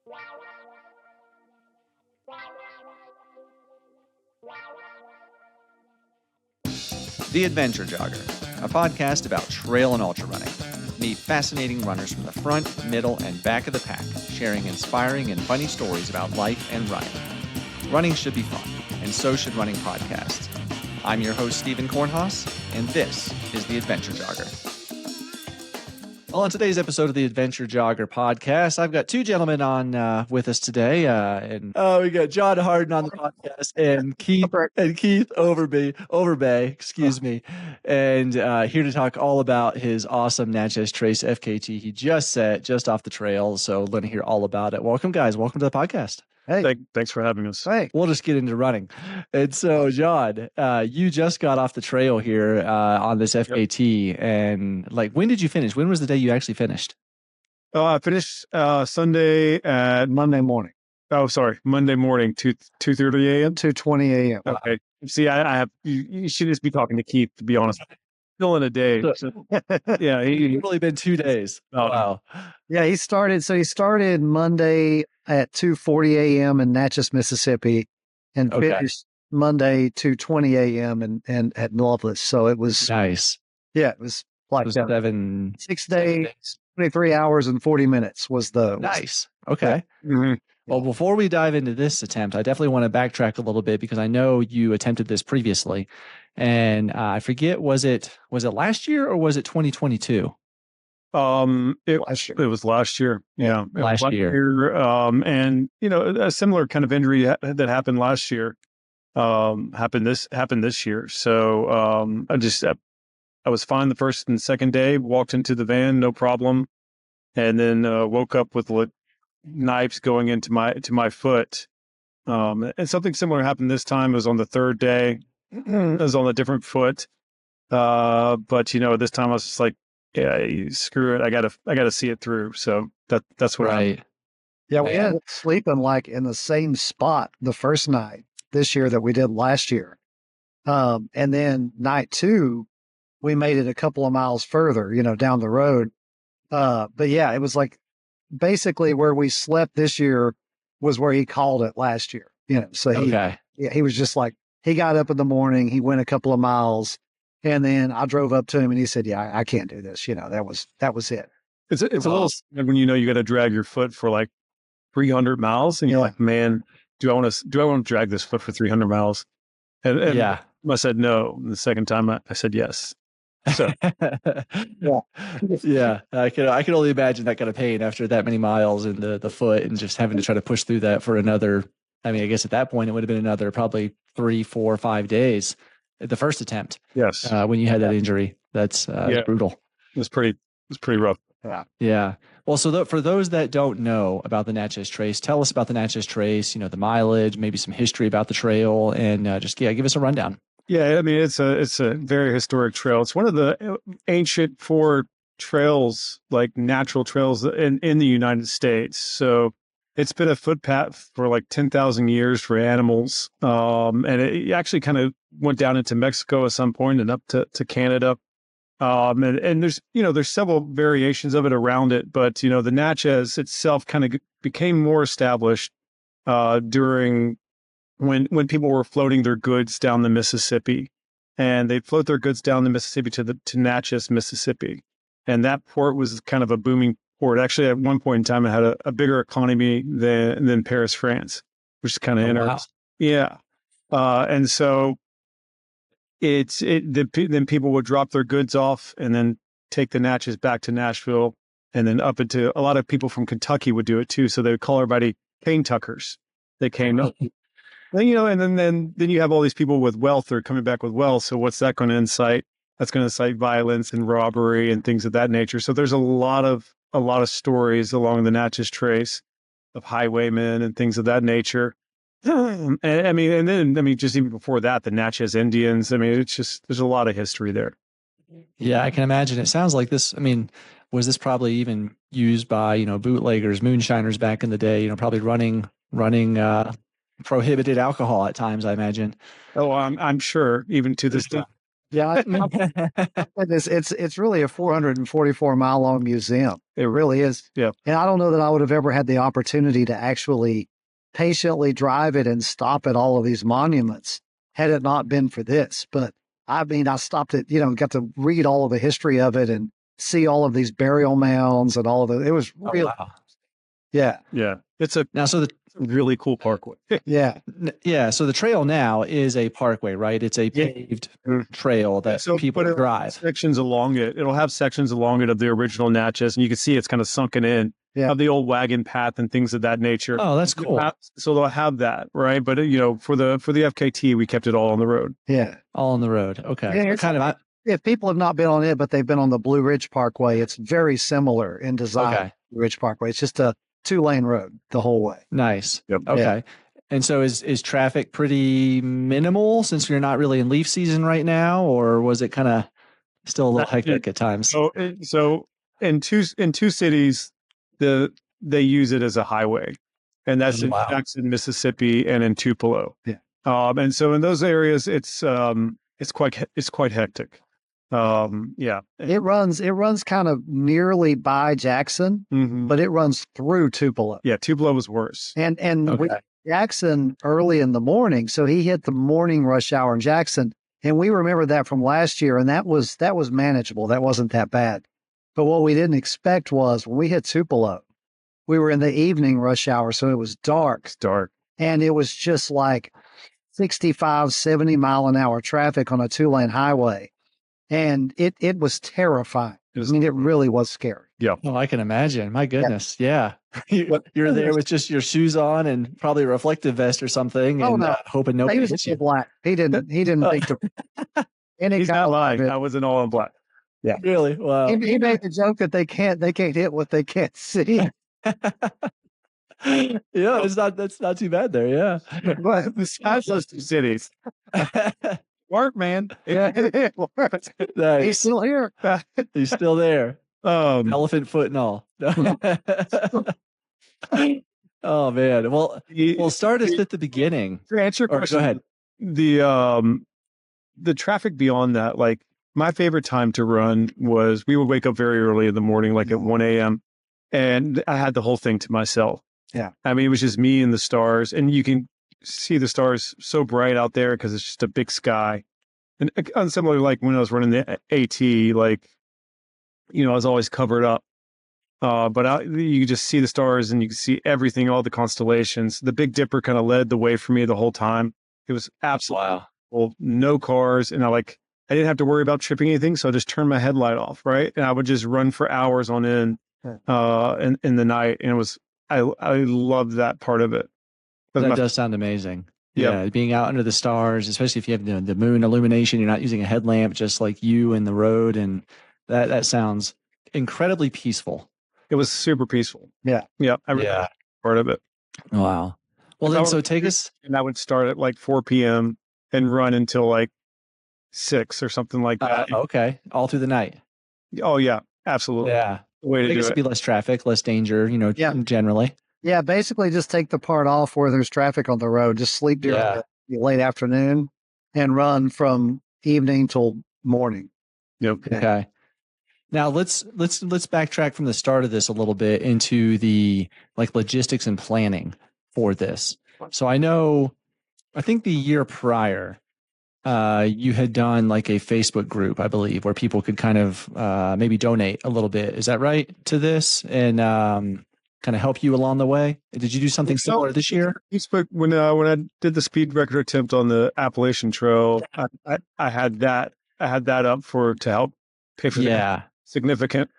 The Adventure Jogger, a podcast about trail and ultra running. Meet fascinating runners from the front, middle, and back of the pack, sharing inspiring and funny stories about life and running. Running should be fun, and so should running podcasts. I'm your host, Stephen Kornhaus, and this is The Adventure Jogger. Well, on today's episode of the Adventure Jogger podcast, I've got two gentlemen on with us today, and we got John Hardin on the podcast and Keith Overbay, excuse me, and here to talk all about his awesome Natchez Trace FKT he just set just off the trail. So let me hear all about it. Welcome, guys. Welcome to the podcast. Hey, thanks for having us. Hey, we'll just get into running. And so, John, you just got off the trail here on this FKT, and like, when did you finish? When was the day you actually finished? I finished Sunday at Monday morning. Oh, sorry, Monday morning, 2:30 a.m. 2:20 a.m. Okay. See, I have you should just be talking to Keith, to be honest. Still in a day. So, yeah, it's really been 2 days. Oh, wow. Yeah, he started Monday at 2:40 a.m. in Natchez, Mississippi, and finished Monday 2:20 a.m. and at Northwest. So it was nice. Yeah, it was like 6 days, 23 hours and 40 minutes was the nice. Okay. Yeah. Mm-hmm. Well, before we dive into this attempt, I definitely want to backtrack a little bit because I know you attempted this previously, and I forget, was it last year or was it 2022? It was last year. Yeah. Last year. And a similar kind of injury that happened last year, happened this year. So, I was fine the first and second day, walked into the van, no problem. And then, woke up with knives going into my foot. And something similar happened this time. It was on the third day. It was on a different foot. But this time I was just like, yeah, screw it. I gotta see it through. So that's what right. Yeah, we ended up sleeping like in the same spot the first night this year that we did last year. And then night 2, we made it a couple of miles further, down the road. But yeah, it was like basically where we slept this year was where he called it last year. So he was just like, he got up in the morning, he went a couple of miles. And then I drove up to him and he said, yeah, I can't do this. That was it. It's a little when you got to drag your foot for like 300 miles and you're like, man, do I want to drag this foot for 300 miles? And yeah, I said no. And the second time I said yes. So yeah, I can only imagine that kind of pain after that many miles in the foot and just having to try to push through that for another. I mean, I guess at that point it would have been another probably 3, 4, 5 days. The first attempt. Yes. When you had that injury, that's brutal. It was pretty rough. Yeah. Yeah. Well, so for those that don't know about the Natchez Trace, tell us about the Natchez Trace, the mileage, maybe some history about the trail, and give us a rundown. Yeah. I mean, it's a very historic trail. It's one of the ancient 4 trails, like natural trails in the United States. So it's been a footpath for like 10,000 years for animals. And it actually kind of went down into Mexico at some point and up to Canada. And there's several variations of it around it, but, the Natchez itself kind of became more established, during when people were floating their goods down the Mississippi, and they'd float their goods down the Mississippi to Natchez, Mississippi. And that port was kind of a booming port. Actually, at one point in time, it had a bigger economy than Paris, France, which is kind of interesting. Wow. Yeah. And so then people would drop their goods off and then take the Natchez back to Nashville, and then up into, a lot of people from Kentucky would do it too. So they would call everybody cane tuckers. They came up. And then you have all these people with wealth. They're coming back with wealth. So what's that going to incite? That's going to incite violence and robbery and things of that nature. So there's a lot of stories along the Natchez Trace of highwaymen and things of that nature. And then just even before that, the Natchez Indians. I mean, it's just, there's a lot of history there. Yeah, I can imagine. It sounds like this. I mean, was this probably even used by, bootleggers, moonshiners back in the day, probably running prohibited alcohol at times, I imagine. Oh, I'm sure even to this day. Yeah, it's really a 444-mile long museum. It really is. Yeah. And I don't know that I would have ever had the opportunity to actually patiently drive it and stop at all of these monuments had it not been for this. But I mean, I stopped it, got to read all of the history of it and see all of these burial mounds and all of it. It was really, wow. yeah. Yeah. It's a Now, so the really cool parkway. Yeah. yeah, so the trail now is a parkway, right? It's a paved trail that people but it'll have drive. sections along it. It'll have sections along it of the original Natchez, and you can see it's kind of sunken in of the old wagon path and things of that nature. Oh, that's cool. So they'll have that, right? But for the FKT, we kept it all on the road. Yeah. All on the road. Okay. Yeah, Kind of. If people have not been on it, but they've been on the Blue Ridge Parkway, it's very similar in design. Okay. Blue Ridge Parkway. It's just a 2-lane road the whole way. Nice. Yep. Okay. Yeah. And so is traffic pretty minimal since you're not really in leaf season right now, or was it kind of still a little hectic at times? So in two cities, they use it as a highway, and that's in Jackson, Mississippi, and in Tupelo. Yeah. And so in those areas, it's quite hectic. Yeah. It runs kind of nearly by Jackson, but it runs through Tupelo. Yeah, Tupelo was worse. And Jackson early in the morning, so he hit the morning rush hour in Jackson, and we remember that from last year, and that was manageable. That wasn't that bad. But what we didn't expect was when we hit Tupelo, we were in the evening rush hour, so it was dark. It's dark. And it was just like 65, 70 mile an hour traffic on a 2-lane highway. And it was terrifying. I mean, it really was scary. Yeah. Oh, I can imagine. My goodness. Yeah. You're there with just your shoes on and probably a reflective vest or something, and hoping nobody hits you. Black. He didn't think to any He's kind not of lying. I wasn't all in black. Yeah. Really? Wow. He made the joke that they can't hit what they can't see. Yeah, that's not too bad there. Yeah. But besides those two cities, work, man. Yeah, it worked. Nice. He's still here. He's still there. Elephant foot and all. Oh man. Well, we'll start us at the beginning. To answer your question, go ahead. The traffic beyond that, like my favorite time to run was we would wake up very early in the morning, like at 1 a.m. and I had the whole thing to myself. Yeah. I mean, it was just me and the stars, and you can see the stars so bright out there because it's just a big sky. And similar, like when I was running the AT, like, I was always covered up. But you just see the stars and you can see everything, all the constellations. The Big Dipper kind of led the way for me the whole time. It was absolutely cool. No cars. And I didn't have to worry about tripping anything. So I just turned my headlight off. Right. And I would just run for hours on end, in the night. And I loved that part of it. That does sound amazing. Yeah. Being out under the stars, especially if you have the moon illumination, you're not using a headlamp, just like you and the road. And that sounds incredibly peaceful. It was super peaceful. Yeah. Yeah. I really liked part of it. Wow. Well, then, so take us. And I would start at like 4 p.m. and run until like 6 or something like that. Okay. All through the night. Oh, yeah. Absolutely. Yeah. The way to do it. It'd be less traffic, less danger, generally. Yeah. Basically, just take the part off where there's traffic on the road. Just sleep during the late afternoon and run from evening till morning. Yep. Okay. Now let's backtrack from the start of this a little bit into the logistics and planning for this. So I think the year prior, you had done like a Facebook group, I believe, where people could kind of maybe donate a little bit. Is that right to this? And kind of help you along the way. Did you do something similar this year? Facebook, when I did the speed record attempt on the Appalachian Trail, I had that up to help pay for the significant.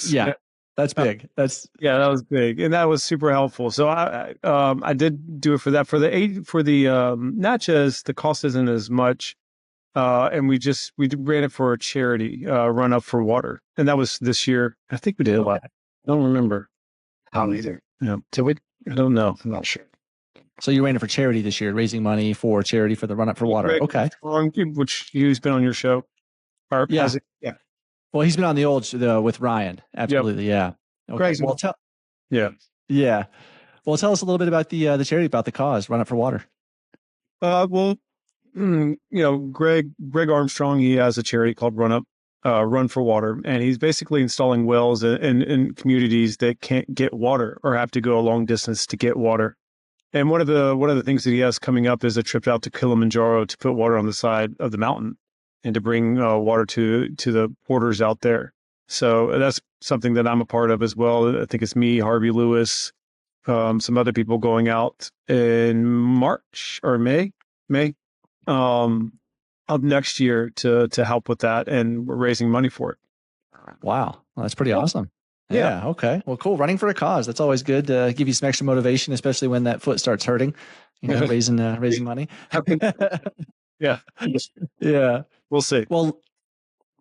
Yeah, that's big. That was big, and that was super helpful. So I did do it for that. For the Natchez, the cost isn't as much, and we ran it for a charity run up for water, and that was this year. I think we did a lot. I don't remember. I don't either. Yeah. Did we? I don't know. I'm not sure. So you ran it for charity this year, raising money for charity for the run up for water. Greg, okay. Which he's been on your show. Yeah. Well, he's been on the old with Ryan. Absolutely. Yep. Yeah. Okay. Greg's Yeah. Well, tell us a little bit about the charity, about the cause, Run Up for Water. Well, Greg Armstrong, he has a charity called Run for Water, and he's basically installing wells in communities that can't get water or have to go a long distance to get water. And one of the things that he has coming up is a trip out to Kilimanjaro to put water on the side of the mountain and to bring water to the porters out there. So that's something that I'm a part of as well. I think it's me, Harvey Lewis, some other people going out in March or May of next year to help with that, and we're raising money for it. Wow, well, that's pretty awesome. Yeah. Okay. Well, cool. Running for a cause. That's always good to give you some extra motivation, especially when that foot starts hurting. Raising money. Yeah. Yeah. We'll see. Well,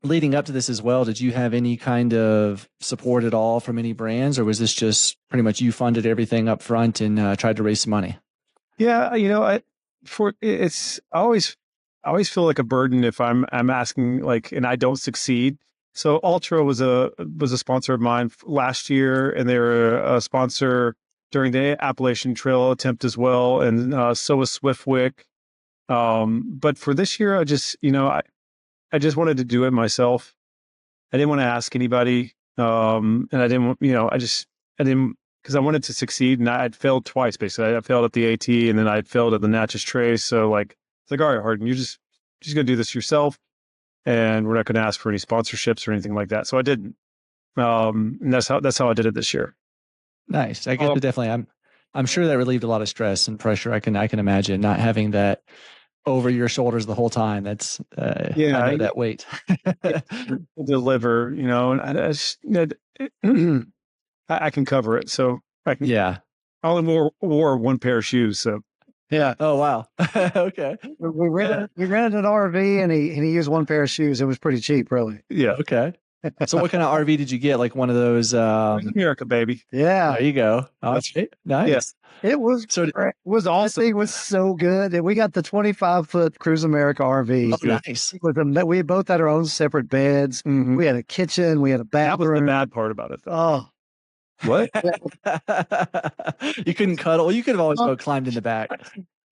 leading up to this as well, did you have any kind of support at all from any brands, or was this just pretty much you funded everything up front and tried to raise some money? Yeah, I always feel like a burden if I'm asking, like, and I don't succeed. So Ultra was a sponsor of mine last year, and they were a sponsor during the Appalachian Trail attempt as well, and so was Swiftwick. But for this year, I just wanted to do it myself. I didn't want to ask anybody, and I didn't want, I didn't, because I wanted to succeed, and I'd failed twice basically. I failed at the AT, and then I'd failed at the Natchez Trace. So it's like, all right, Hardin, you're just gonna do this yourself, and we're not going to ask for any sponsorships or anything like that. So I didn't. And that's how I did it this year. Nice. I guess definitely. I'm sure that relieved a lot of stress and pressure. I can imagine not having that over your shoulders the whole time. That's I know that weight. Deliver, and I can cover it. So I can. Yeah. I only wore one pair of shoes. So Yeah. Oh wow. Okay. We rented an RV, and he used one pair of shoes. It was pretty cheap, really. Yeah. Okay. So what kind of RV did you get? Like one of those America, baby. Yeah. There you go. That's right. Nice. Yes. It was awesome. It was so good. And we got the 25-foot Cruise America RV. Oh, nice. We both had our own separate beds. Mm-hmm. We had a kitchen. We had a bathroom. That was the bad part about it, though. Oh, what? You couldn't cuddle. You could have always climbed in the back.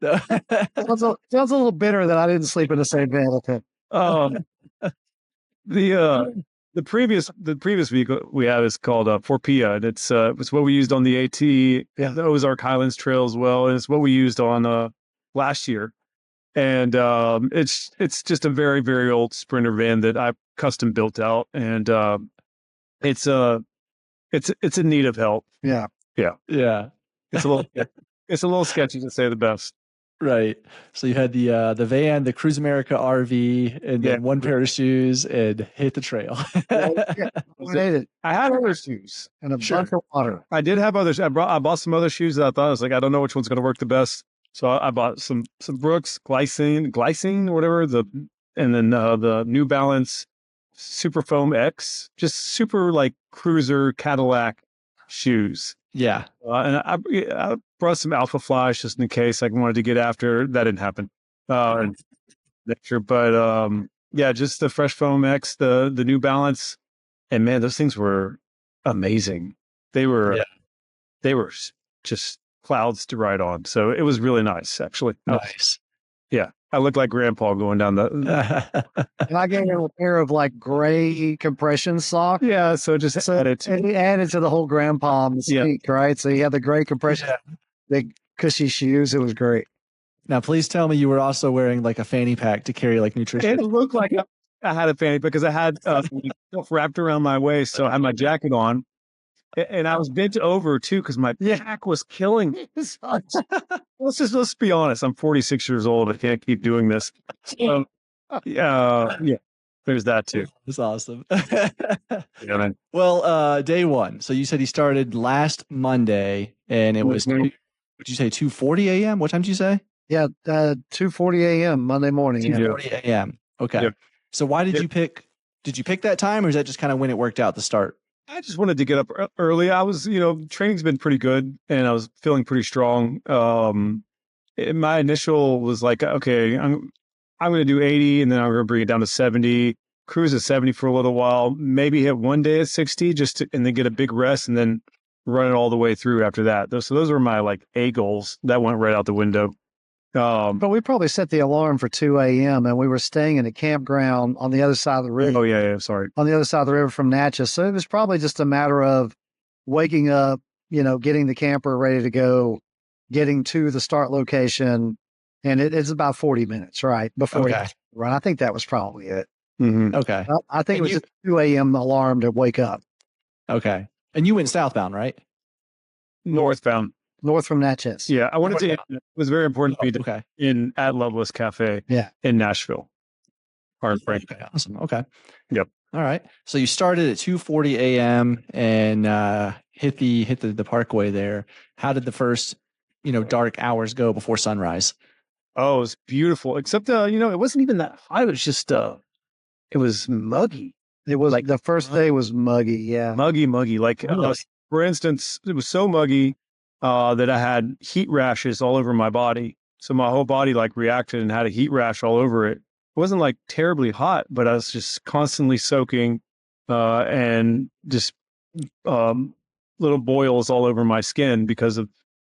sounds a little bitter that I didn't sleep in the same bed with him. The previous vehicle we have is called Forpia, and it's what we used on the AT, the Ozark Highlands Trail as well, and it's what we used on last year. And it's just a very, very old Sprinter van that I custom built out, and it's in need of help. Yeah. It's a little sketchy, to say the best. Right. So you had the van, the Cruise America RV, and then one pair of shoes, and hit the trail. I had other shoes and a bunch of water. I did have others. I bought some other shoes that I thought, I was like, I don't know which one's going to work the best. So I bought some Brooks glycine or whatever, and then the New Balance Super Foam X, just super like cruiser Cadillac shoes. Yeah. And I brought some Alpha Flies just in case I wanted to get after. That didn't happen. Next year, but just the Fresh Foam X, the New Balance, and man, those things were amazing. They were just clouds to ride on. So it was really nice, actually. Nice. I looked like Grandpa going down the. And I gave him a pair of like gray compression socks. Yeah, so just added. And he added to the whole Grandpa mystique, right? So he had the gray compression, big cushy shoes. It was great. Now, please tell me you were also wearing like a fanny pack to carry like nutrition. It looked like I had a fanny because I had stuff wrapped around my waist, so I had my jacket on. And I was bent over too because my back was killing me. Let's be honest. I'm 46 years old. I can't keep doing this. So, there's that too. That's awesome. Well, day one. So you said he started last Monday, and it was would you say 2:40 a.m.? What time did you say? Yeah, 2:40 a.m. Monday morning. 2:40 a.m. Okay. Yep. So why did you pick? Did you pick that time, or is that just kind of when it worked out to start? I just wanted to get up early. I was, training's been pretty good, and I was feeling pretty strong. My initial was like, okay, I'm going to do 80, and then I'm going to bring it down to 70. Cruise at 70 for a little while. Maybe hit one day at 60, and then get a big rest, and then run it all the way through after that. So those were my like A goals that went right out the window. But we probably set the alarm for 2 a.m. and we were staying in a campground on the other side of the river. Oh yeah, sorry. On the other side of the river from Natchez. So it was probably just a matter of waking up, getting the camper ready to go, getting to the start location. And it's about 40 minutes, right? Before you run. I think that was probably it. Mm-hmm. Okay. I think it was just 2 a.m. alarm to wake up. Okay. And you went southbound, right? Northbound. North from Natchez. Yeah, I wanted to. It was very important for me to in at Loveless Cafe. Yeah. In Nashville. Okay, awesome. Okay. Yep. All right. So you started at 2:40 a.m. and hit the parkway there. How did the first dark hours go before sunrise? Oh, it was beautiful. Except it wasn't even that hot. It was just it was muggy. It was like the first day was muggy. Yeah. Muggy. Like for instance, it was so muggy that I had heat rashes all over my body. So my whole body like reacted and had a heat rash all over it. It wasn't like terribly hot, but I was just constantly soaking and just little boils all over my skin because of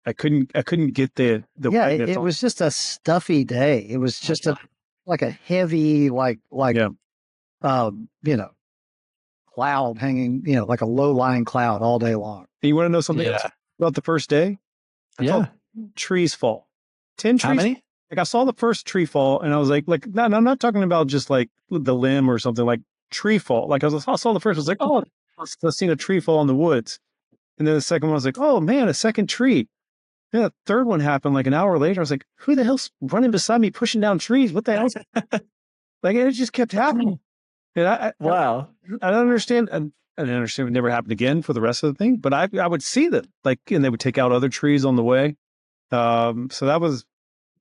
I couldn't get the it was just a stuffy day. It was just like a heavy cloud hanging, like a low-lying cloud all day long. And you want to know something else about the first day? I saw trees fall. 10 trees. How many? Like I saw the first tree fall and I was like, no, I'm not talking about just like the limb or something, like tree fall. Like I saw the first, I was like, oh, I've seen a tree fall in the woods. And then the second one, I was like, oh man, a second tree. And the third one happened like an hour later. I was like, who the hell's running beside me pushing down trees? What the hell? Like it just kept happening. And wow. I don't understand. I didn't understand it never happened again for the rest of the thing, but I would see them and they would take out other trees on the way. So that was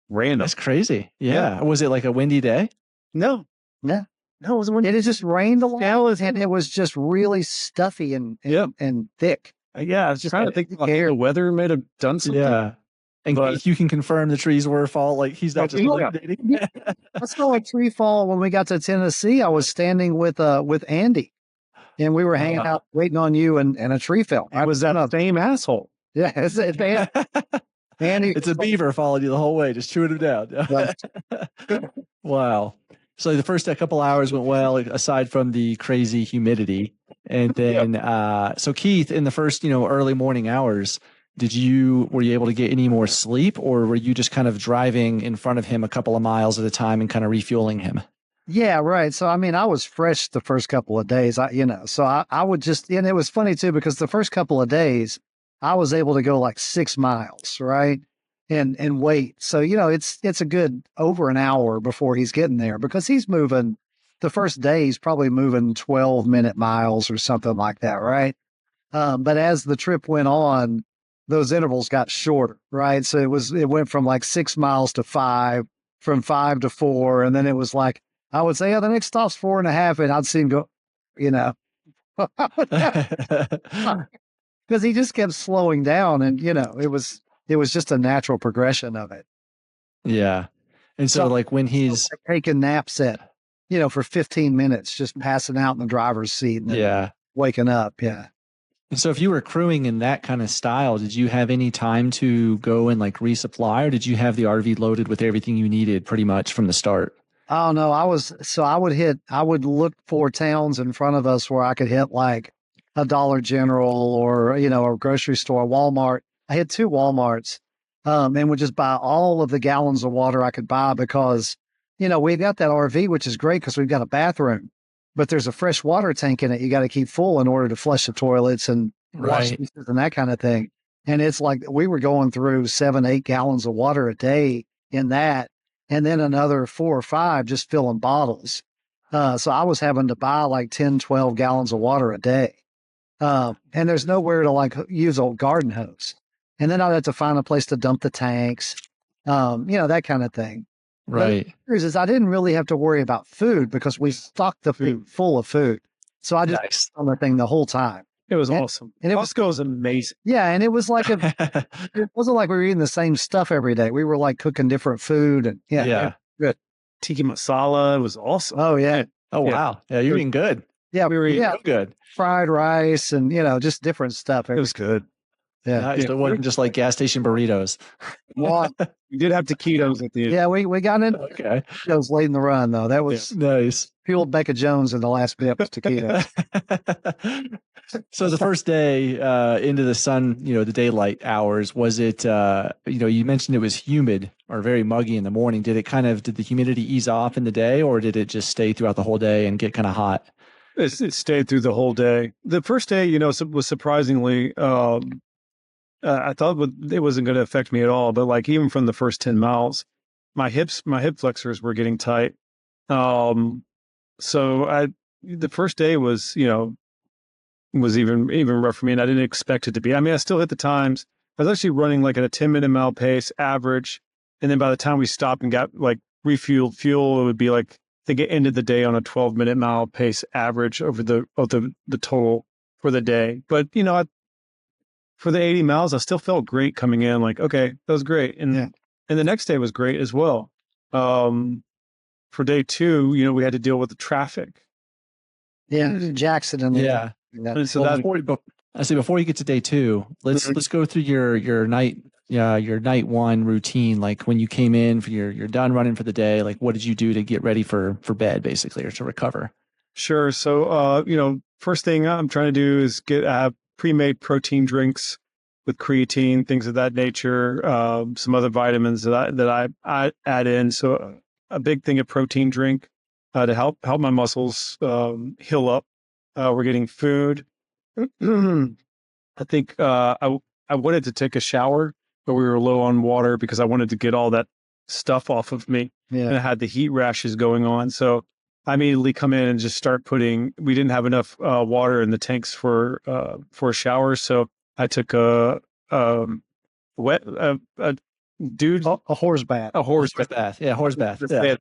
random. That's crazy. Yeah. Was it like a windy day? No, it wasn't windy. It just rained a lot and it was just really stuffy and thick. Yeah. I was just trying to think the weather may have done something. Yeah. And Keith, you can confirm the trees were fall. Like he's not just I saw a tree fall when we got to Tennessee. I was standing with Andy, and we were hanging out waiting on you, and a tree fell. I was that same asshole. Yeah, Andy. It's a beaver followed you the whole way, just chewing him down. Wow. So the first couple hours went well, aside from the crazy humidity, and then so Keith, in the first early morning hours. Were you able to get any more sleep, or were you just kind of driving in front of him a couple of miles at a time and kind of refueling him? Yeah, right. So, I mean, I was fresh the first couple of days, so I would just, and it was funny too, because the first couple of days I was able to go like 6 miles, right. And wait. So, it's a good over an hour before he's getting there because he's moving the first day. He's probably moving 12-minute miles or something like that. Right. But as the trip went on, those intervals got shorter, right? So it went from like 6 miles to 5, from 5 to 4. And then it was like, I would say, the next stop's 4.5. And I'd see him go, because he just kept slowing down. And, it was just a natural progression of it. Yeah. And so like when he's taking naps for 15 minutes, just passing out in the driver's seat and then waking up. Yeah. And so if you were crewing in that kind of style, did you have any time to go and like resupply, or did you have the RV loaded with everything you needed pretty much from the start? Oh no, I would look for towns in front of us where I could hit like a Dollar General or, a grocery store, Walmart. I hit 2 Walmarts, and would just buy all of the gallons of water I could buy because, we got that RV, which is great because we've got a bathroom. But there's a fresh water tank in it. You got to keep full in order to flush the toilets and wash dishes and that kind of thing. And it's like we were going through 7, 8 gallons of water a day in that, and then another 4 or 5 just filling bottles. So I was having to buy like 10, 12 gallons of water a day. And there's nowhere to like use old garden hose. And then I'd have to find a place to dump the tanks, that kind of thing. Right. But the is I didn't really have to worry about food because we stocked the food full of food. So I just on the thing the whole time. It was awesome. And Costco was amazing. Yeah. And it was like it wasn't like we were eating the same stuff every day. We were like cooking different food and good. Tiki masala. It was awesome. Oh yeah. Oh wow. Yeah. You're eating good. Yeah. We were eating good. Fried rice and, just different stuff. It was good. Yeah. Nice. So it wasn't just like gas station burritos. Well, We did have taquitos at the end. yeah, we got in Okay. those late in the run though. That was Nice. fueled Becca Jones in the last bit was taquito. So the first day into the sun, the daylight hours, was it, you mentioned it was humid or very muggy in the morning. Did the humidity ease off in the day, or did it just stay throughout the whole day and get kind of hot? It stayed through the whole day. The first day, was surprisingly, I thought it wasn't going to affect me at all. But like even from the first 10 miles, my hip flexors were getting tight. So the first day was, was even rough for me, and I didn't expect it to be. I mean, I still hit the times. I was actually running like at a 10-minute mile pace average, and then by the time we stopped and got like refueled fuel, it would be like I think it ended the day on a 12-minute mile pace average over the total for the day. But for the 80 miles, I still felt great coming in. Like, okay, that was great, and the next day was great as well. For day 2, we had to deal with the traffic. Yeah, Jackson and Yeah. So that before you get to day 2, let's go through your night one routine. Like when you came in you're done running for the day, like what did you do to get ready for bed basically, or to recover? Sure. So first thing I'm trying to do is get pre-made protein drinks with creatine, things of that nature, some other vitamins that I add in. So a big thing of protein drink to help my muscles heal up. We're getting food. I think I wanted to take a shower, but we were low on water because I wanted to get all that stuff off of me. Yeah. And I had the heat rashes going on. So I immediately come in and just start we didn't have enough water in the tanks for a shower. So I took a horse bath. A horse bath. Yeah, horse bath. Yeah.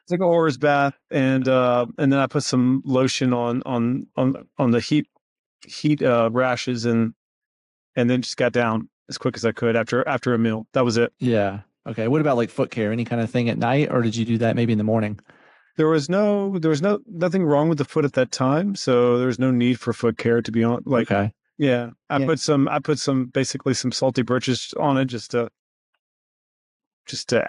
Took a horse bath, and then I put some lotion on the heat rashes, and then just got down as quick as I could after a meal. That was it. Yeah. Okay. What about like foot care? Any kind of thing at night, or did you do that maybe in the morning? There was nothing wrong with the foot at that time, so there was no need for foot care, to be honest. Like, okay. Yeah, I put some basically some salty birches on it just to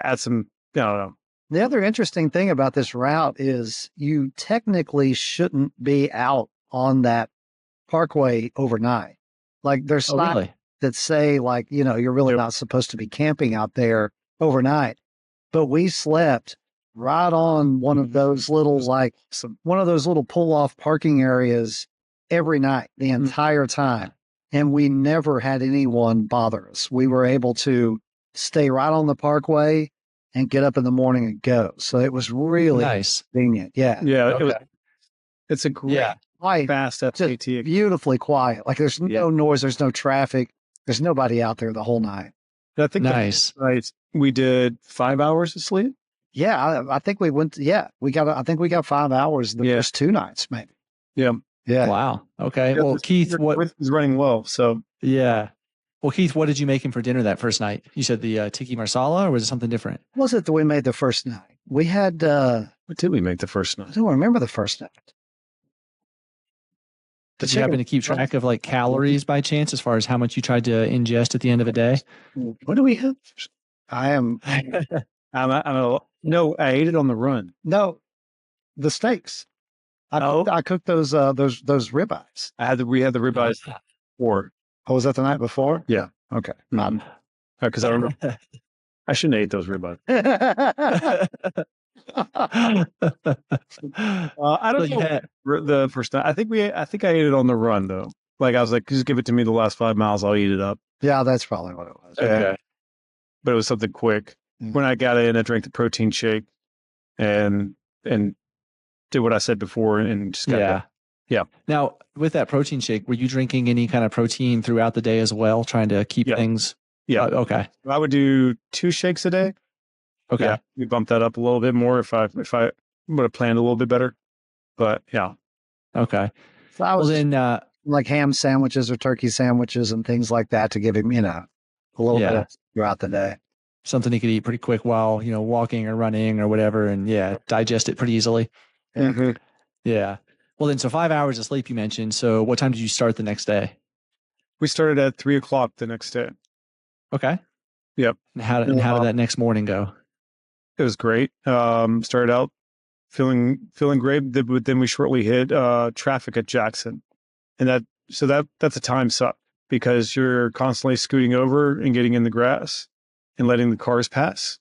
add some. I don't know. The other interesting thing about this route is you technically shouldn't be out on that parkway overnight. Like there's signs that say like, you're really not supposed to be camping out there overnight. But we slept right on one of those little pull off parking areas every night, the entire time. And we never had anyone bother us. We were able to stay right on the parkway and get up in the morning and go. So it was really nice, convenient. Yeah. Yeah. Okay. It's a great, fast FKT. Just beautifully quiet. Like there's no noise. There's no traffic. There's nobody out there the whole night. I think nice. Right. We did 5 hours of sleep. Yeah. I think we went, I think we got 5 hours the first 2 nights, maybe. Yeah. Yeah. Wow. Okay. Well, Keith, what was running well. So yeah. Well, Keith, what did you make him for dinner that first night? You said the tiki marsala, or was it something different? What was it that we made the first night? We had what did we make the first night? I don't remember the first night. Did you happen to keep track of like calories by chance, as far as how much you tried to ingest at the end of a day? What do we have? No, I ate it on the run. No, the steaks. I cooked those ribeyes. We had the ribeyes before. Oh, was that the night before? Yeah. Okay. Because I remember I shouldn't have ate those ribeyes. I don't know the first time. I think I ate it on the run though. Like I was like, just give it to me the last 5 miles, I'll eat it up. Yeah, that's probably what it was. Okay. But it was something quick. When I got in, I drank the protein shake and did what I said before and just got Yeah. Now, with that protein shake, were you drinking any kind of protein throughout the day as well, trying to keep things? Yeah. Okay. I would do 2 shakes a day. Okay. Yeah, we bumped that up a little bit more if I would have planned a little bit better. But yeah. Okay. So I was like ham sandwiches or turkey sandwiches and things like that to give him, a little bit throughout the day. Something he could eat pretty quick while, walking or running or whatever, and digest it pretty easily. Mm-hmm. Yeah. Well, then, so 5 hours of sleep you mentioned. So what time did you start the next day? We started at 3:00 the next day. Okay. Yep. And how did that next morning go? It was great. Started out feeling great, but then we shortly hit traffic at Jackson, and that's a time suck because you're constantly scooting over and getting in the grass and letting the cars pass,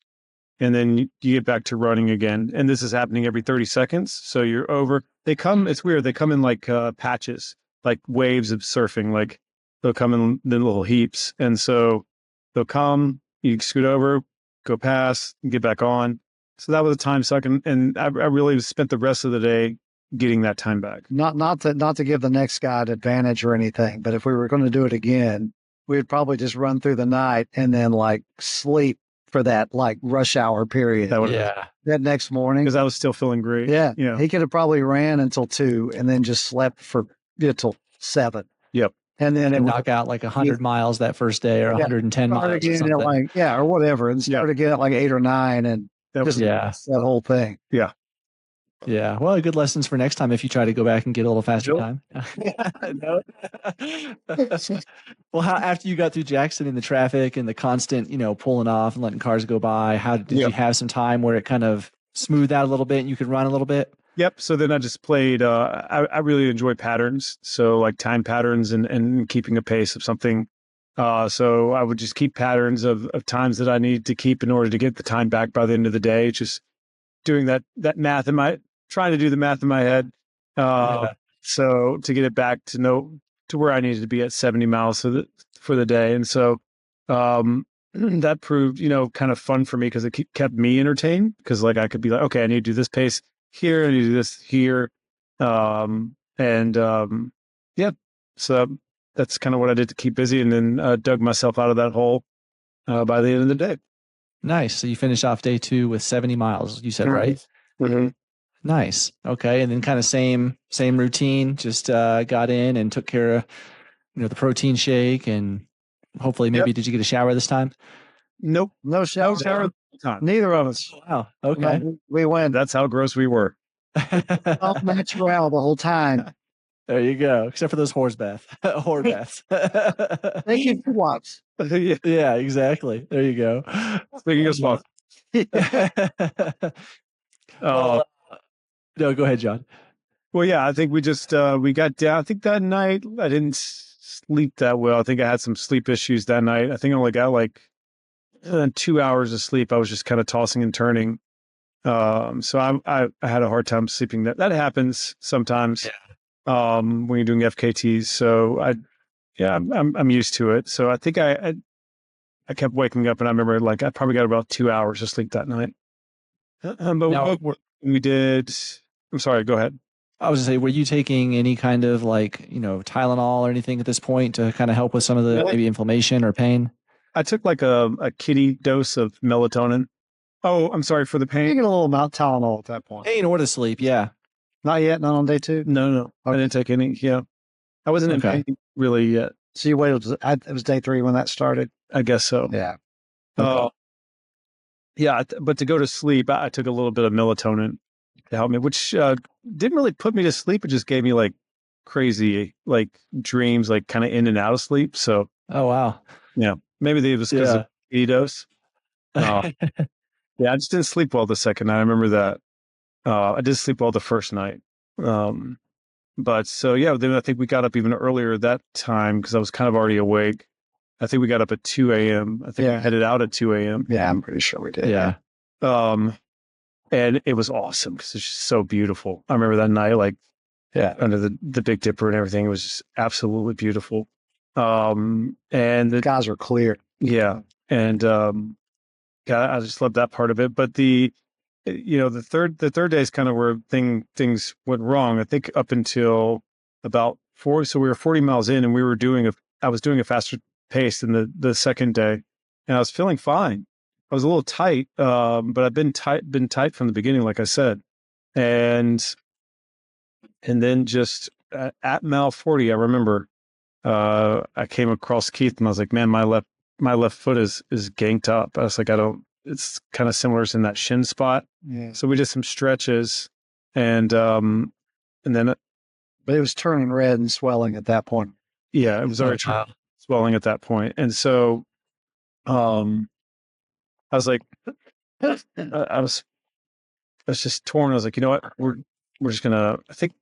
and then you get back to running again. And this is happening every 30 seconds. So you're over. It's weird. They come in like patches, like waves of surfing. Like they'll come in little heaps, and so they'll come. You scoot over, go past, and get back on. So that was a time suck, and I really spent the rest of the day getting that time back. Not to give the next guy an advantage or anything, but if we were going to do it again, we'd probably just run through the night and then like sleep for that like rush hour period. That next morning, because I was still feeling great. Yeah, he could have probably ran until 2 and then just slept for till 7. Yep. And then knock out like 100 miles that first day, or 110 miles, or something. Or whatever, and start again at like 8 or 9, and that whole thing. Yeah. Yeah. Well, good lessons for next time if you try to go back and get a little faster time. No. Well, after you got through Jackson in the traffic and the constant, pulling off and letting cars go by, did you have some time where it kind of smoothed out a little bit and you could run a little bit? Yep. So then I just played, I really enjoy patterns. So like time patterns and keeping a pace of something. So I would just keep patterns of times that I need to keep in order to get the time back by the end of the day. Just doing that math trying to do the math in my head. So to get it back to where I needed to be at 70 miles for the day. And so, that proved, kind of fun for me because it kept me entertained, because like I could be like, okay, I need to do this pace here, I need to do this here. So that's kind of what I did to keep busy, and then dug myself out of that hole by the end of the day. Nice. So you finished off day 2 with 70 miles, you said, right? Mm-hmm. Nice. Okay. And then kind of same routine, just got in and took care of, the protein shake, and hopefully maybe did you get a shower this time? Nope. No shower. No shower time. Neither of us. Wow. Okay. We went. That's how gross we were. All natural the whole time. There you go. Except for those whore baths. Thank you for watch. Yeah, exactly. There you go. Speaking of spots. No, go ahead, John. Well, yeah, I think we just we got down. I think that night I didn't sleep that well. I think I had some sleep issues that night. I think I only got like 2 hours of sleep. I was just kind of tossing and turning. So I had a hard time sleeping. That happens sometimes. Yeah. When you're doing FKTs. So I'm used to it. So I think I kept waking up, and I remember like I probably got about 2 hours of sleep that night. But we did. I'm sorry. Go ahead. I was going to say, were you taking any kind of like, Tylenol or anything at this point to kind of help with some of the maybe inflammation or pain? I took like a kitty dose of melatonin. Oh, I'm sorry for the pain. You get a little amount of Tylenol at that point. Pain or to sleep, yeah. Not yet? Not on day 2? No. Okay. I didn't take any. Yeah. I wasn't in pain really yet. So you waited, it was day 3 when that started? I guess so. Yeah. Okay. Yeah, but to go to sleep, I took a little bit of melatonin to help me, which didn't really put me to sleep. It just gave me like crazy like dreams, like kind of in and out of sleep. So, oh wow, yeah, maybe it was because of the dose. Yeah, I just didn't sleep well the second night. I remember that. I did sleep well the first night. But so yeah, then I think we got up even earlier that time because I was kind of already awake. I think we got up at 2 a.m. I think we headed out at 2 a.m. Yeah, I'm pretty sure we did. Yeah. And it was awesome because it's just so beautiful. I remember that night, like, under the Big Dipper and everything. It was just absolutely beautiful. And the skies are clear. Yeah. And I just love that part of it. But the third day is kind of where things went wrong. I think up until about 4. So we were 40 miles in, and I was doing a faster pace than the second day, and I was feeling fine. I was a little tight, but I've been tight from the beginning, like I said. And then just at mile 40, I remember I came across Keith, and I was like, man, my left foot is ganked up. I was like, it's kind of similar in that shin spot. Yeah. So we did some stretches, and then but it was turning red and swelling at that point. Yeah, it was already swelling at that point. And so, I was like, I was just torn. I was like, you know what? We're just gonna. I think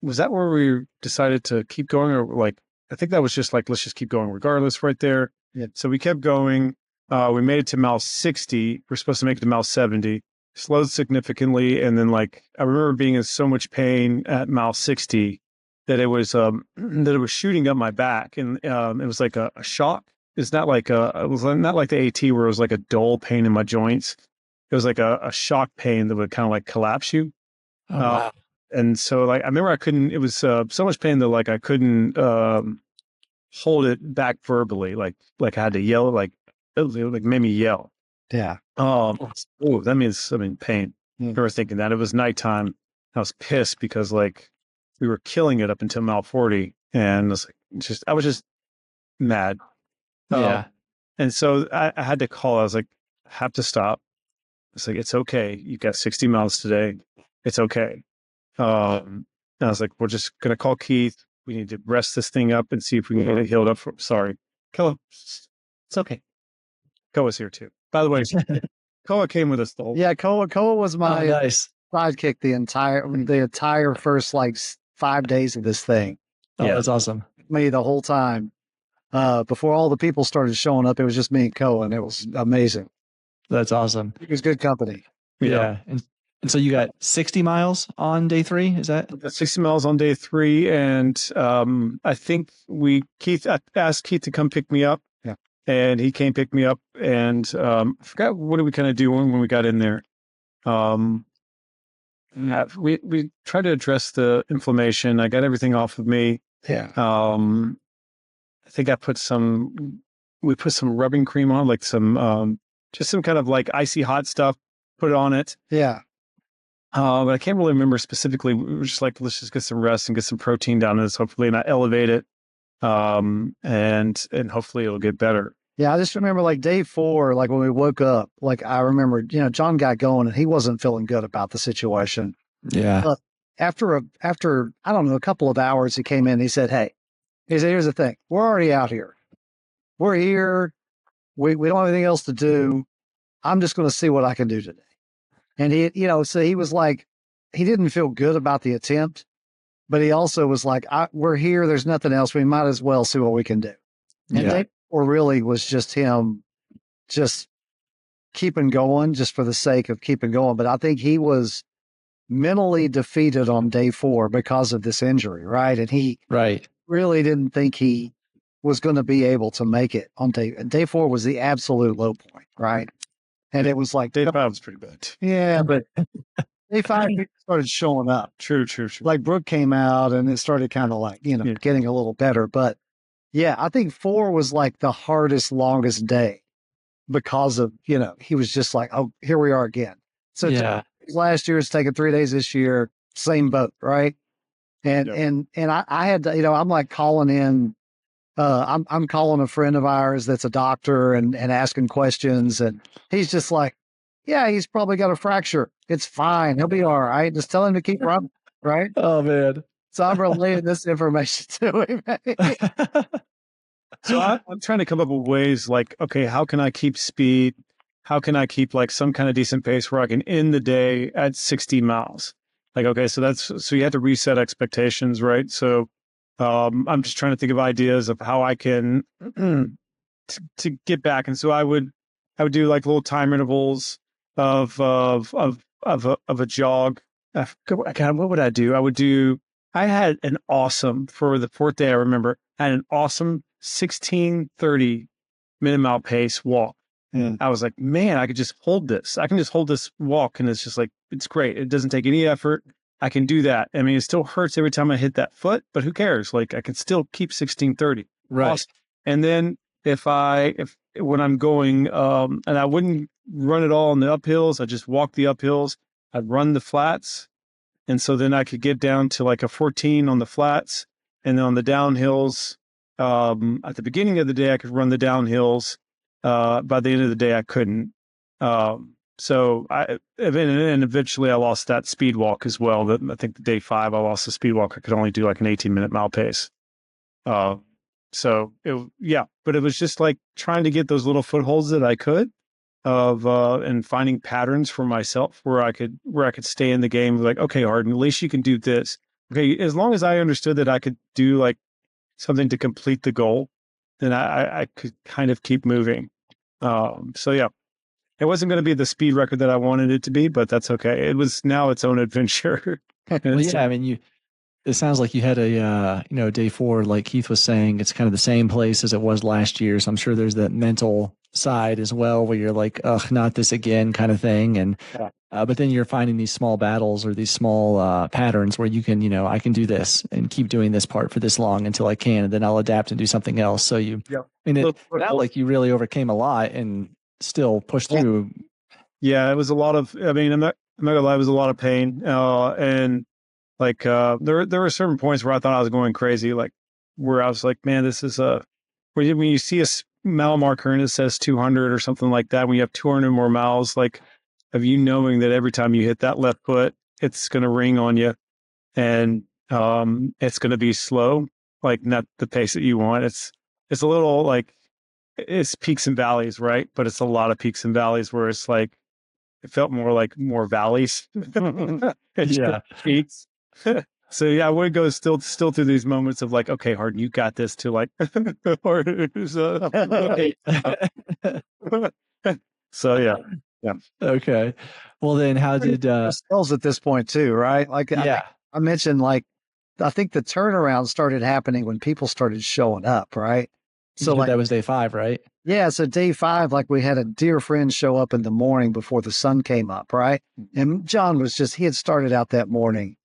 was that where we decided to keep going, or like I think that was just like let's just keep going regardless, right there. Yeah. So we kept going. We made it to mile 60. We're supposed to make it to mile 70. Slowed significantly, and then like I remember being in so much pain at mile 60 that it was shooting up my back, and it was like a shock. It's not like it was not like the AT where it was like a dull pain in my joints. It was like a shock pain that would kind of like collapse you. Oh, wow. And so like I remember I couldn't. It was so much pain that like I couldn't hold it back verbally. Like I had to yell. Like it like made me yell. Yeah. Oh, that means pain. I remember thinking that it was nighttime. I was pissed because like we were killing it up until mile 40, and I was like, I was just mad. Yeah. And so I had to call. I was like, I have to stop. It's like, it's okay. You got 60 miles today. It's okay. And I was like, we're just going to call Keith. We need to rest this thing up and see if we can get it healed up. Sorry. Koa, it's okay. Koa's here too. By the way, Koa came with us the whole. Yeah. Koa was my nice. sidekick the entire first like 5 days of this thing. Oh, that's awesome. Me the whole time. Before all the people started showing up, it was just me and Koa, and it was amazing. That's awesome. It was good company. Yeah. And so you got 60 miles on day 3, is that? 60 miles on day 3. And I think Keith asked Keith to come pick me up. Yeah. And he came pick me up. And I forgot what did we kind of do when we got in there. We tried to address the inflammation. I got everything off of me. Yeah. I think we put some rubbing cream on, like some just some kind of like icy hot stuff, put it on it. Yeah. But I can't really remember specifically. We were just like, let's just get some rest and get some protein down in this, hopefully not elevate it. And hopefully it'll get better. Yeah. I just remember like day 4, like when we woke up, like I remember, John got going and he wasn't feeling good about the situation. Yeah. But after I don't know, a couple of hours, he came in, he said, here's the thing. We're already out here. We're here. We don't have anything else to do. I'm just going to see what I can do today. And he, so he was like, he didn't feel good about the attempt, but he also was like, we're here. There's nothing else. We might as well see what we can do. And day 4 really was just him just keeping going just for the sake of keeping going. But I think he was mentally defeated on day 4 because of this injury. Right. And he really didn't think he was going to be able to make it on day 4 was the absolute low point. Right. And it was like day 5 was pretty bad. Yeah, but day 5 people started showing up. True. Like Brooke came out and it started kind of like, getting a little better. But yeah, I think 4 was like the hardest, longest day because of, he was just like, oh, here we are again. So last year, it's taken 3 days this year, same boat, right? And I had to, I'm like calling in. I'm calling a friend of ours that's a doctor and asking questions, and he's just like, yeah, he's probably got a fracture. It's fine. He'll be all right. Just tell him to keep running. Right. Oh man. So I'm relaying this information to him. So I'm trying to come up with ways like, okay, how can I keep speed? How can I keep like some kind of decent pace where I can end the day at 60 miles? Like, okay, so you have to reset expectations, right? So I'm just trying to think of ideas of how I can to get back. And so I would do like little time intervals of a jog. God, what would I do? I had an awesome, for the 4th day, I remember, I had an awesome 16:30 minute mile pace walk. And I was like, man, I could just hold this. I can just hold this walk. And it's just like, it's great. It doesn't take any effort. I can do that. I mean, it still hurts every time I hit that foot, but who cares? Like I can still keep 16:30. Right. Awesome. And then when I'm going, and I wouldn't run it all on the uphills, I just walk the uphills. I'd run the flats. And so then I could get down to like a 14 on the flats. And then on the downhills, at the beginning of the day, I could run the downhills. By the end of the day, I couldn't. So and eventually I lost that speed walk as well. I think the day 5, I lost the speed walk. I could only do like an 18-minute mile pace. but it was just like trying to get those little footholds that I could of and finding patterns for myself where I could stay in the game. Like, okay, Hardin, at least you can do this. Okay, as long as I understood that I could do like something to complete the goal, then I could kind of keep moving. So yeah, it wasn't going to be the speed record that I wanted it to be, but that's okay. It was now its own adventure. Well, yeah, I mean, it sounds like you had a, day 4, like Keith was saying, it's kind of the same place as it was last year. So I'm sure there's that mental side as well, where you're like, ugh, not this again kind of thing. And, but then you're finding these small battles or these small patterns where you can, I can do this and keep doing this part for this long until I can, and then I'll adapt and do something else. So it's not like you really overcame a lot and still pushed through. Yeah, it was a lot of, I'm not gonna lie, it was a lot of pain. And like, there were certain points where I thought I was going crazy, like where I was like, man, this is when you see a mile marker and it says 200 or something like that, when you have 200 more miles, like of you knowing that every time you hit that left foot, it's going to ring on you, and it's going to be slow, like not the pace that you want. It's a little like, it's peaks and valleys, right? But it's a lot of peaks and valleys where it's like, it felt more valleys. Yeah. Peaks. So yeah, I would go still through these moments of like, okay, Hardin, you got this, to like, so yeah. Okay. Well, then how did ourselves at this point too, right? Like I mentioned, like I think the turnaround started happening when people started showing up, right? So like that was day 5, right? Yeah. So day 5, like we had a dear friend show up in the morning before the sun came up, right? And John was he had started out that morning.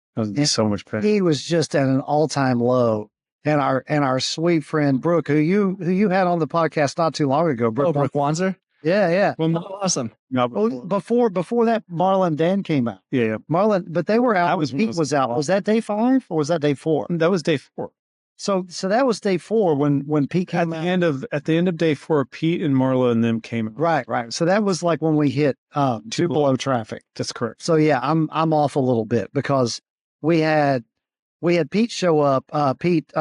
So much pain. He was just at an all-time low. And our sweet friend Brooke, who you had on the podcast not too long ago, Brooke Wanzer. Yeah. Well, awesome. No, before that, Marla and Dan came out. Yeah. Marla, but they were out. Pete was out. Was that day 5 or was that day 4? That was day 4. So that was day 4 when Pete came out. At the end of day 4, Pete and Marla and them came out. Right. So that was like when we hit Tupelo traffic. That's correct. So yeah, I'm off a little bit because we had Pete show up, Pete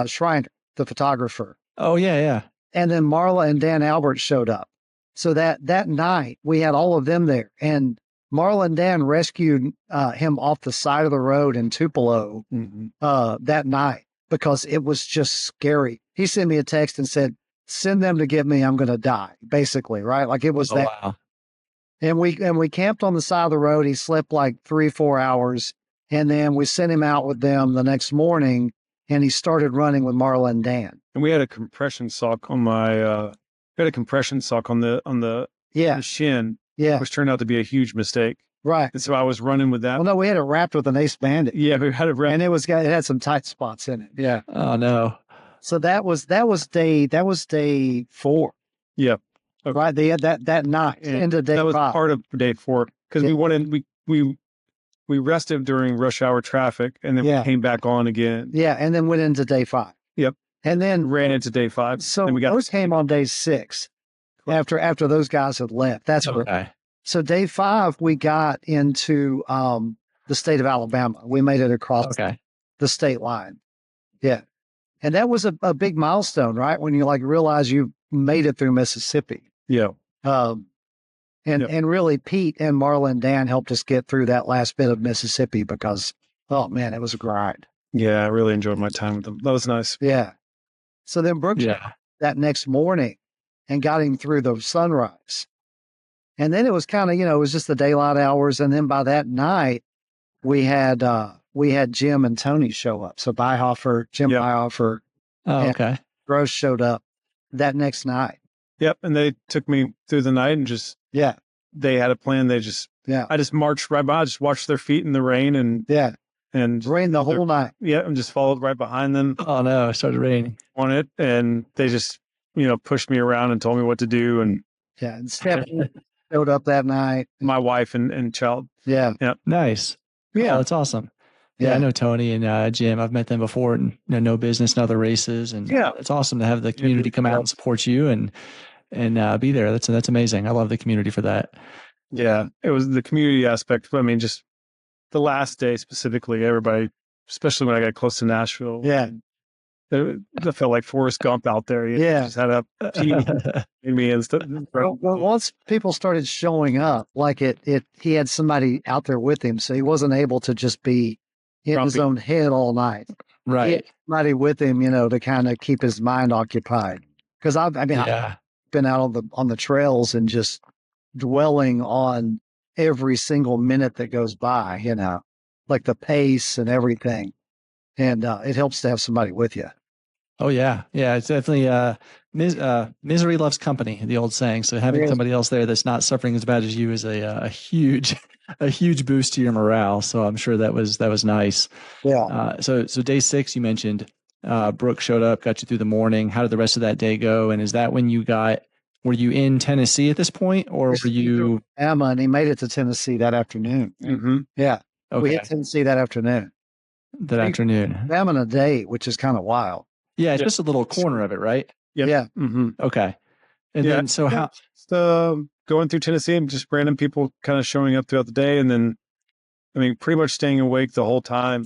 Schreiner, the photographer. Oh yeah. And then Marla and Dan Albert showed up. So that night we had all of them there, and Marla and Dan rescued him off the side of the road in Tupelo that night because it was just scary. He sent me a text and said, "Send them to get me. I'm going to die." Basically, right? Like it was that. Wow. And we camped on the side of the road. He slept like 3-4 hours, and then we sent him out with them the next morning, and he started running with Marla and Dan. And we had a compression sock on my. We had a compression sock on the shin, which turned out to be a huge mistake. Right. And so I was running with that. Well, no, we had it wrapped with an Ace Bandit. Yeah, we had it wrapped, and it had some tight spots in it. Yeah. Oh no. So that was day 4. Yeah. Okay. Right. They had that night into day 5. That was part of day 4 because we rested during rush hour traffic, and then we came back on again. Yeah, and then went into day 5. Yep. And then ran into day 5. So those came on day 6 after those guys had left. That's okay. So day 5, we got into the state of Alabama. We made it across the state line. Yeah. And that was a big milestone, right? When you like realize you made it through Mississippi. Yeah. And really Pete and Marla and Dan helped us get through that last bit of Mississippi because, oh man, it was a grind. Yeah, I really enjoyed my time with them. That was nice. Yeah. So then Brooks that next morning and got him through the sunrise. And then it was kind of, it was just the daylight hours. And then by that night, we had Jim and Tony show up. So Jim Byhofer, and Gross showed up that next night. Yep. And they took me through the night and just, they had a plan. They just, I just marched right by, I just watched their feet in the rain and rained the whole night. Yeah. And just followed right behind them. Oh no, it started raining on it. And they just, pushed me around and told me what to do. And and Stephanie showed up that night. My wife and child. Yeah. Nice. Yeah. Oh, that's awesome. Yeah, I know Tony and Jim. I've met them before, and No Business and other races, and it's awesome to have the community come out and support you and be there. That's amazing. I love the community for that. Yeah, it was the community aspect. I mean, just the last day specifically, everybody, especially when I got close to Nashville. Yeah, I felt like Forrest Gump out there. You Yeah. just had a teeny in me and stuff. Well, once people started showing up, like he had somebody out there with him, so he wasn't able to just be in his Grumpy. own head all night. He had Right. somebody with him, to kind of keep his mind occupied. Because I've Yeah. been out on the trails and just dwelling on every single minute that goes by, like the pace and everything. And it helps to have somebody with you. Oh yeah. Yeah. It's definitely misery loves company, the old saying. So having Yes. somebody else there that's not suffering as bad as you is a huge a huge boost to your morale. So I'm sure that was nice. Yeah. So day 6, you mentioned Brooke showed up, got you through the morning. How did the rest of that day go? And is that when were you in Tennessee at this point, or were you Emma, and he made it to Tennessee that afternoon. Mm-hmm. Yeah. We okay hit Tennessee that afternoon. that afternoon? Having a date, which is kind of wild. Yeah, it's Yeah. just a little corner of it, right? Yep. Yeah. Mm-hmm. Okay. And Yeah. then so how Going through Tennessee and just random people kind of showing up throughout the day, and then pretty much staying awake the whole time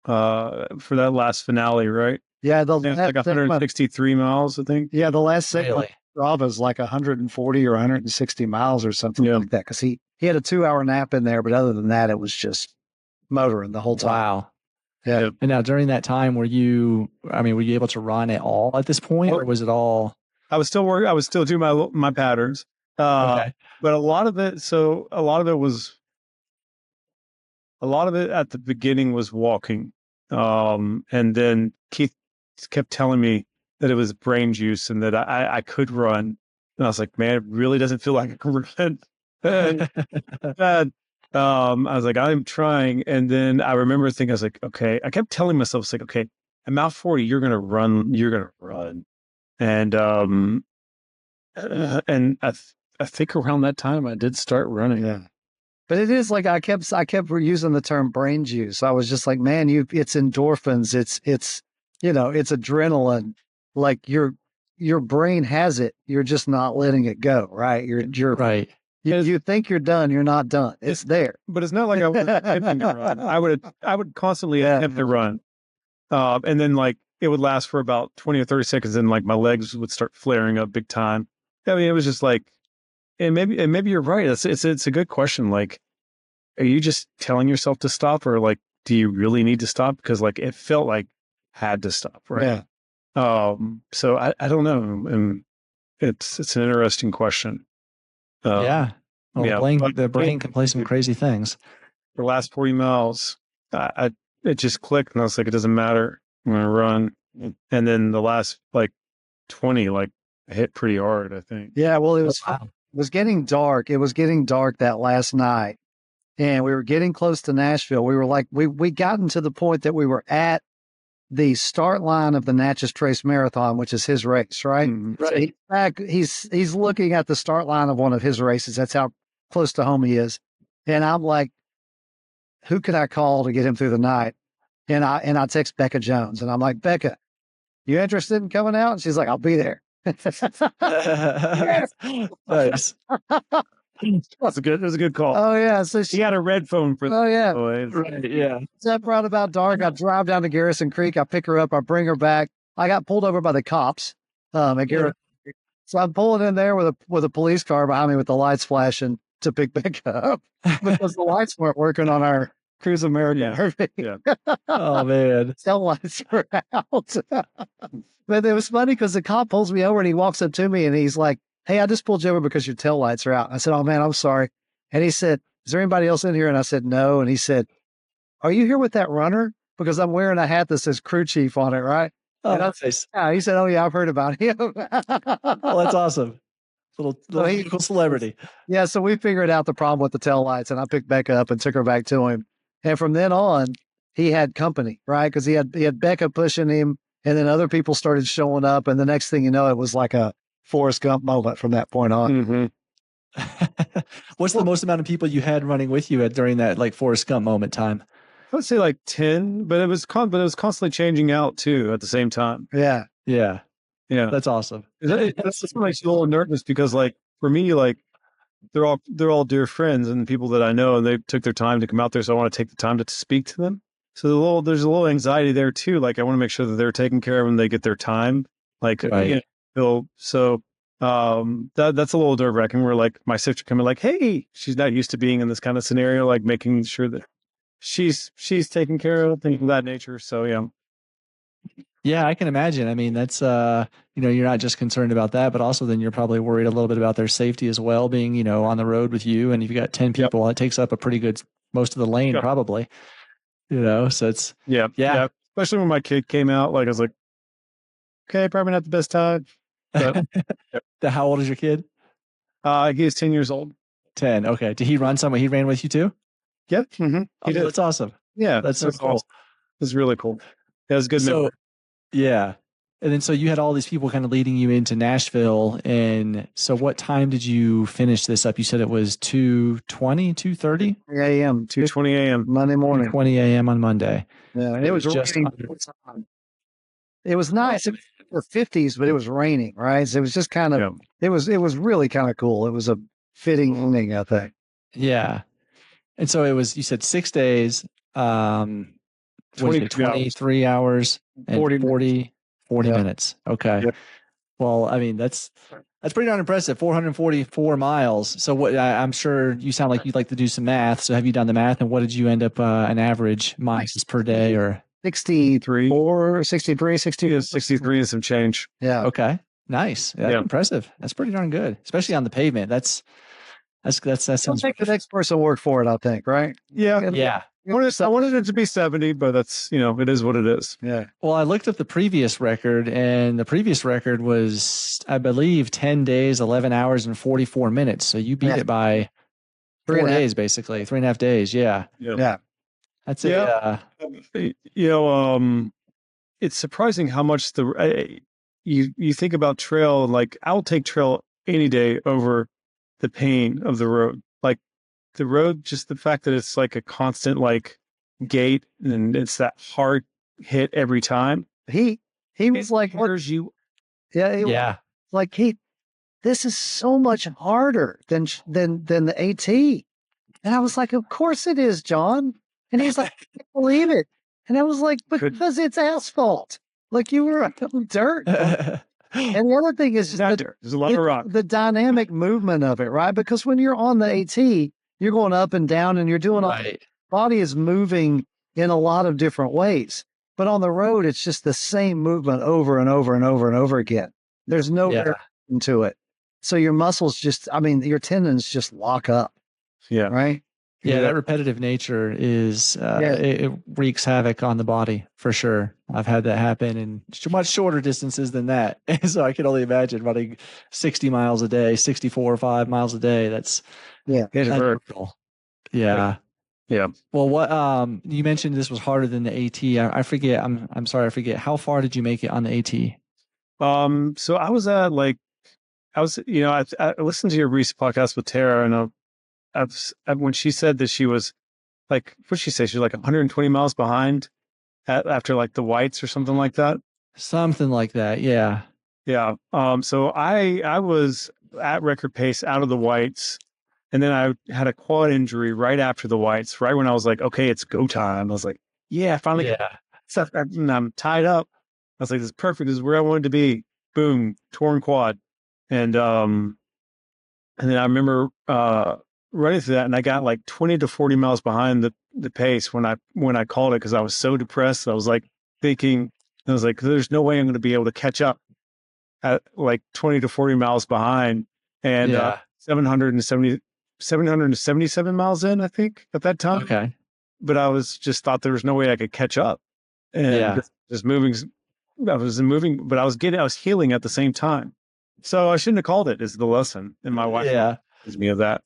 for that last finale, right? Yeah. It's like 163 miles, I think. Yeah. The last segment really? Strava is like 140 or 160 miles or something like that. Because he had a 2-hour nap in there, but other than that, it was just motoring the whole time. Wow. Yeah. And now during that time, were you able to run at all at this point, or was it all? I was still working. I was still doing my patterns. Okay. But a lot of it at the beginning was walking. And then Keith kept telling me that it was brain juice and that I could run. And I was like, man, it really doesn't feel like I can run. And, I was like, I'm trying. And then I remember thinking, I was like, okay, I kept telling myself, it's like, okay, at mile 40, you're going to run. And, I think around that time I did start running. Yeah. But it is like I kept using the term brain juice. I was just like, man, it's endorphins, it's adrenaline. Like your brain has it. You're just not letting it go, right? You're Right. you think you're done, you're not done. It's there. But it's not like I was attempting to run. I would constantly attempt to run. And then like it would last for about 20 or 30 seconds and like my legs would start flaring up big time. I mean, it was just like, and maybe you're right. It's a good question. Like, are you just telling yourself to stop, or like, do you really need to stop? Because like it felt like I had to stop, right? Yeah. So I don't know. And it's an interesting question. Yeah. Well, yeah, the brain can play some crazy things. The last 40 miles, it just clicked, and I was like, it doesn't matter. I'm gonna run. And then the last like 20, like I hit pretty hard, I think. Yeah. Well, it Wow. was getting dark. It was getting dark that last night, and we were getting close to Nashville. We were like, we gotten to the point that we were at the start line of the Natchez Trace Marathon, which is his race, right? Mhm. Right. So he's looking at the start line of one of his races. That's how close to home he is. And I'm like, who could I call to get him through the night? And I text Becca Jones, and I'm like, Becca, you interested in coming out? And she's like, I'll be there. Nice. That's a good call. Oh yeah. So He had a red phone for oh yeah. boys. Right. Yeah. It's up right about dark. I drive down to Garrison Creek. I pick her up. I bring her back. I got pulled over by the cops at Garrison Creek. So I'm pulling in there with a police car behind me with the lights flashing to pick Becca up because the lights weren't working on our Cruise America RV. Yeah. Oh man. Tail lights were out. But it was funny because the cop pulls me over and he walks up to me and he's like, hey, I just pulled you over because your tail lights are out. I said, oh man, I'm sorry. And he said, is there anybody else in here? And I said, no. And he said, are you here with that runner? Because I'm wearing a hat that says crew chief on it, right? Oh, And nice. yeah, he said, oh yeah, I've heard about him. Oh, that's awesome. Little local celebrity. Yeah, so we figured out the problem with the tail lights, and I picked Becca up and took her back to him. And from then on, he had company, right? Because he had Becca pushing him, and then other people started showing up, and the next thing you know, it was like a Forrest Gump moment from that point on. Mm-hmm. What's the most amount of people you had running with you during that like Forrest Gump moment time? I would say like 10, but it was constantly changing out too at the same time. Yeah. Yeah. Yeah. That's awesome. That's what makes you a little nervous because like for me, like they're all dear friends and people that I know, and they took their time to come out there. So I want to take the time to speak to them. So there's a little anxiety there too. Like I want to make sure that they're taken care of when they get their time. Like, Right. that's a little nerve wracking where like my sister coming like, hey, she's not used to being in this kind of scenario, like making sure that she's taken care of, things of that nature. So yeah. Yeah, I can imagine. I mean, that's you're not just concerned about that, but also then you're probably worried a little bit about their safety as well, being, on the road with you. And if you've got 10 Yep. people, it takes up a pretty good most of the lane, Yep. probably. So it's Yeah. Especially when my kid came out, like I was like, okay, probably not the best time. But How old is your kid? he was 10 years old. 10. Okay. Did he run somewhere? He ran with you too? Yep. Mm-hmm. Oh, that's awesome. Yeah. That's so cool. Awesome. It was really cool. That was good. So, yeah. And then so you had all these people kind of leading you into Nashville. And so what time did you finish this up? You said it was 2:20, 2:30? 3 a.m. 2:20 a.m. Monday morning. 2:20 a.m. on Monday. Yeah, and it was just raining. It was nice. It was the 50s, but it was raining, right? So it was just kind of, it was really kind of cool. It was a fitting ending, I think. Yeah. And so it was, you said 6 days, 23 hours and 40 minutes. Okay. Yep. Well, I mean, that's pretty darn impressive. 444 miles. So what, I'm sure you sound like you'd like to do some math. So have you done the math, and what did you end up an average miles per day, or 63, 63, 62, 63 and some change. Yeah. Okay. Nice. That's impressive. That's pretty darn good, especially on the pavement. That sounds like the next person worked for it, I think, right? Yeah. Yeah. I wanted it to be 70, but that's, it is what it is. Yeah. Well, I looked up the previous record, and the previous record was, I believe, 10 days, 11 hours, and 44 minutes. So you beat it by 4 days, basically, 3.5 days. Yeah. Yeah. That's it. It's surprising how much you think about trail. Like I'll take trail any day over the pain of the road. Like the road, just the fact that it's like a constant like gate, and it's that hard hit every time. He was like, "Where's you?" Yeah. Like this is so much harder than the AT. And I was like, of course it is, John. And he's like, I can't believe it. And I was like, because it's asphalt. Like you were on dirt. And the other thing is there's a lot of rock. The dynamic movement of it, right? Because when you're on the AT, you're going up and down, and you're doing body is moving in a lot of different ways. But on the road, it's just the same movement over and over and over and over again. There's no variation to it. So your muscles your tendons just lock up. Yeah. Right. Yeah, that repetitive nature is it wreaks havoc on the body for sure. I've had that happen in much shorter distances than that, so I can only imagine running 60 miles a day, 64 or 5 miles a day. That's brutal. Yeah. Well, what you mentioned this was harder than the AT. I forget. I'm sorry, I forget. How far did you make it on the AT? So I was at I listened to your recent podcast with Tara, and when she said that she was like, what'd she say? She was like 120 miles behind after like the whites or something like that. Something like that. Yeah. Yeah. So I was at record pace out of the whites, and then I had a quad injury right after the whites, right when I was like, okay, it's go time. I was like, yeah, finally. Yeah. Stuff. I'm tied up. I was like, this is perfect. This is where I wanted to be. Boom, torn quad. And then I remember, running through that, and I got like 20 to 40 miles behind the pace when I called it, because I was so depressed. I was like thinking, I was like, there's no way I'm going to be able to catch up at like 20 to 40 miles behind, and 777 miles in, I think, at that time. Okay. But I was just thought there was no way I could catch up, and just moving. I was moving, but I was healing at the same time. So I shouldn't have called it, is the lesson. And my wife gives me of that.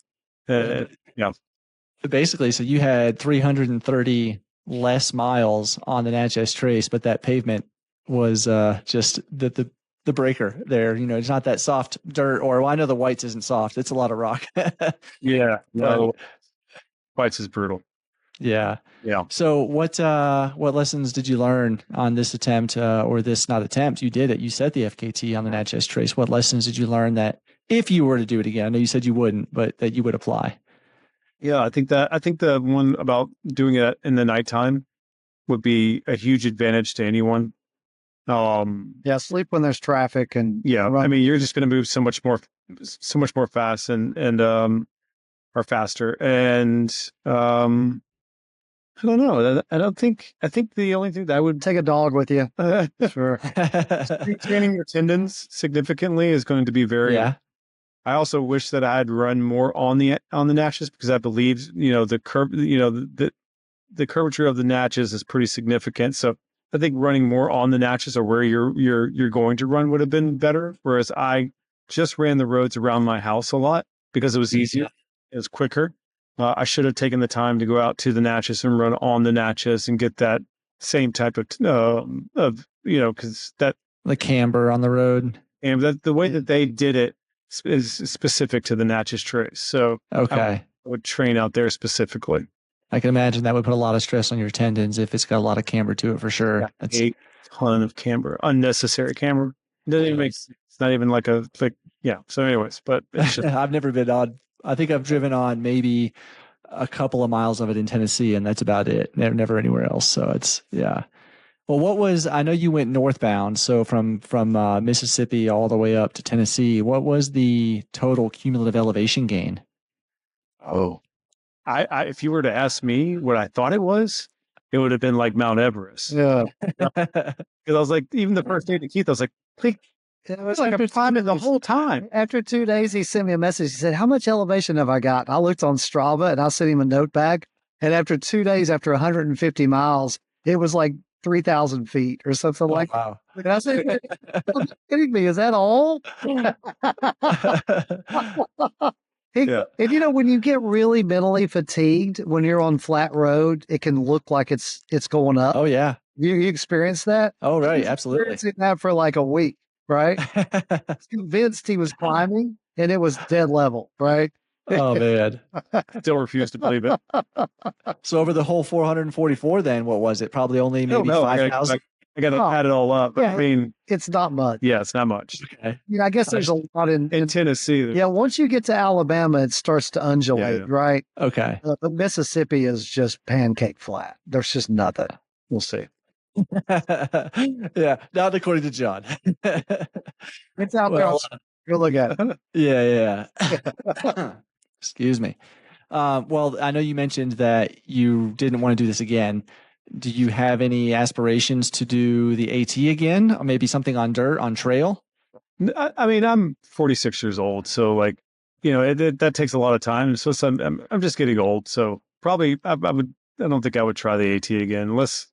Basically, so you had 330 less miles on the Natchez Trace, but that pavement was just the breaker there. It's not that soft dirt, or I know the whites isn't soft. It's a lot of rock. Whites is brutal. Yeah. Yeah. So what lessons did you learn on this attempt, or this not attempt? You did it. You set the FKT on the Natchez Trace. What lessons did you learn that if you were to do it again, I know you said you wouldn't, but that you would apply? Yeah, I think the one about doing it in the nighttime would be a huge advantage to anyone. Yeah, sleep when there's traffic and Yeah, run. I mean, you're just going to move so much more fast and or faster. And I don't know. I think the only thing that I would Take a dog with you. Sure. training your tendons significantly is going to be very. Yeah. I also wish that I had run more on the Natchez, because I believe, the curve, the curvature of the Natchez is pretty significant. So I think running more on the Natchez, or where you're going to run, would have been better. Whereas I just ran the roads around my house a lot because it was easier, it was quicker. I should have taken the time to go out to the Natchez and run on the Natchez and get that same type of because that The camber on the road. and that the way that they did it is specific to the Natchez Trace. So Okay. I would train out there specifically. I can imagine that would put a lot of stress on your tendons if it's got a lot of camber to it, for sure. Yeah, That's a ton of camber, unnecessary camber. It doesn't even make sense. It's not even like yeah. So anyways, but it's just, I've never been on. I think I've driven on maybe a couple of miles of it in Tennessee, and that's about it. Never anywhere else. So it's, yeah. Well, I know you went northbound, so from Mississippi all the way up to Tennessee. What was the total cumulative elevation gain? oh, I if you were to ask me what I thought it would have been like Mount Everest. Yeah. Because I was like, even the first day to Keith, I was like, It was like I'm climbing the whole time. After 2 days, he sent me a message. He said, "How much elevation have I got?" I looked on Strava and I sent him a note back. And after 2 days, after 150 miles, it was like 3,000 feet or something like Wow. that. And I said, "Are you kidding me? Is that all?" Yeah. And when you get really mentally fatigued when you're on flat road, it can look like it's going up. Oh yeah. You experience that? Oh right. He's Absolutely. experiencing that for like a week, right? He's convinced he was climbing and it was dead level, right? Oh man. Still refuse to believe it. So over the whole 444, then what was it? Probably only maybe No, 5,000. I got to add it all up. Yeah. I mean, It's not much. yeah, it's not much. Okay. I guess there's a lot in Tennessee. yeah. Once you get to Alabama, it starts to undulate, Yeah. right? Okay. But Mississippi is just pancake flat. There's just nothing. We'll see. Yeah. Not according to John. It's out Well, there. Go look at it. Yeah. Excuse me. Well, I know you mentioned that you didn't want to do this again. Do you have any aspirations to do the AT again, or maybe something on dirt, on trail? I mean, I'm 46 years old, so like, that takes a lot of time. So I'm just getting old. So probably I don't think I would try the AT again unless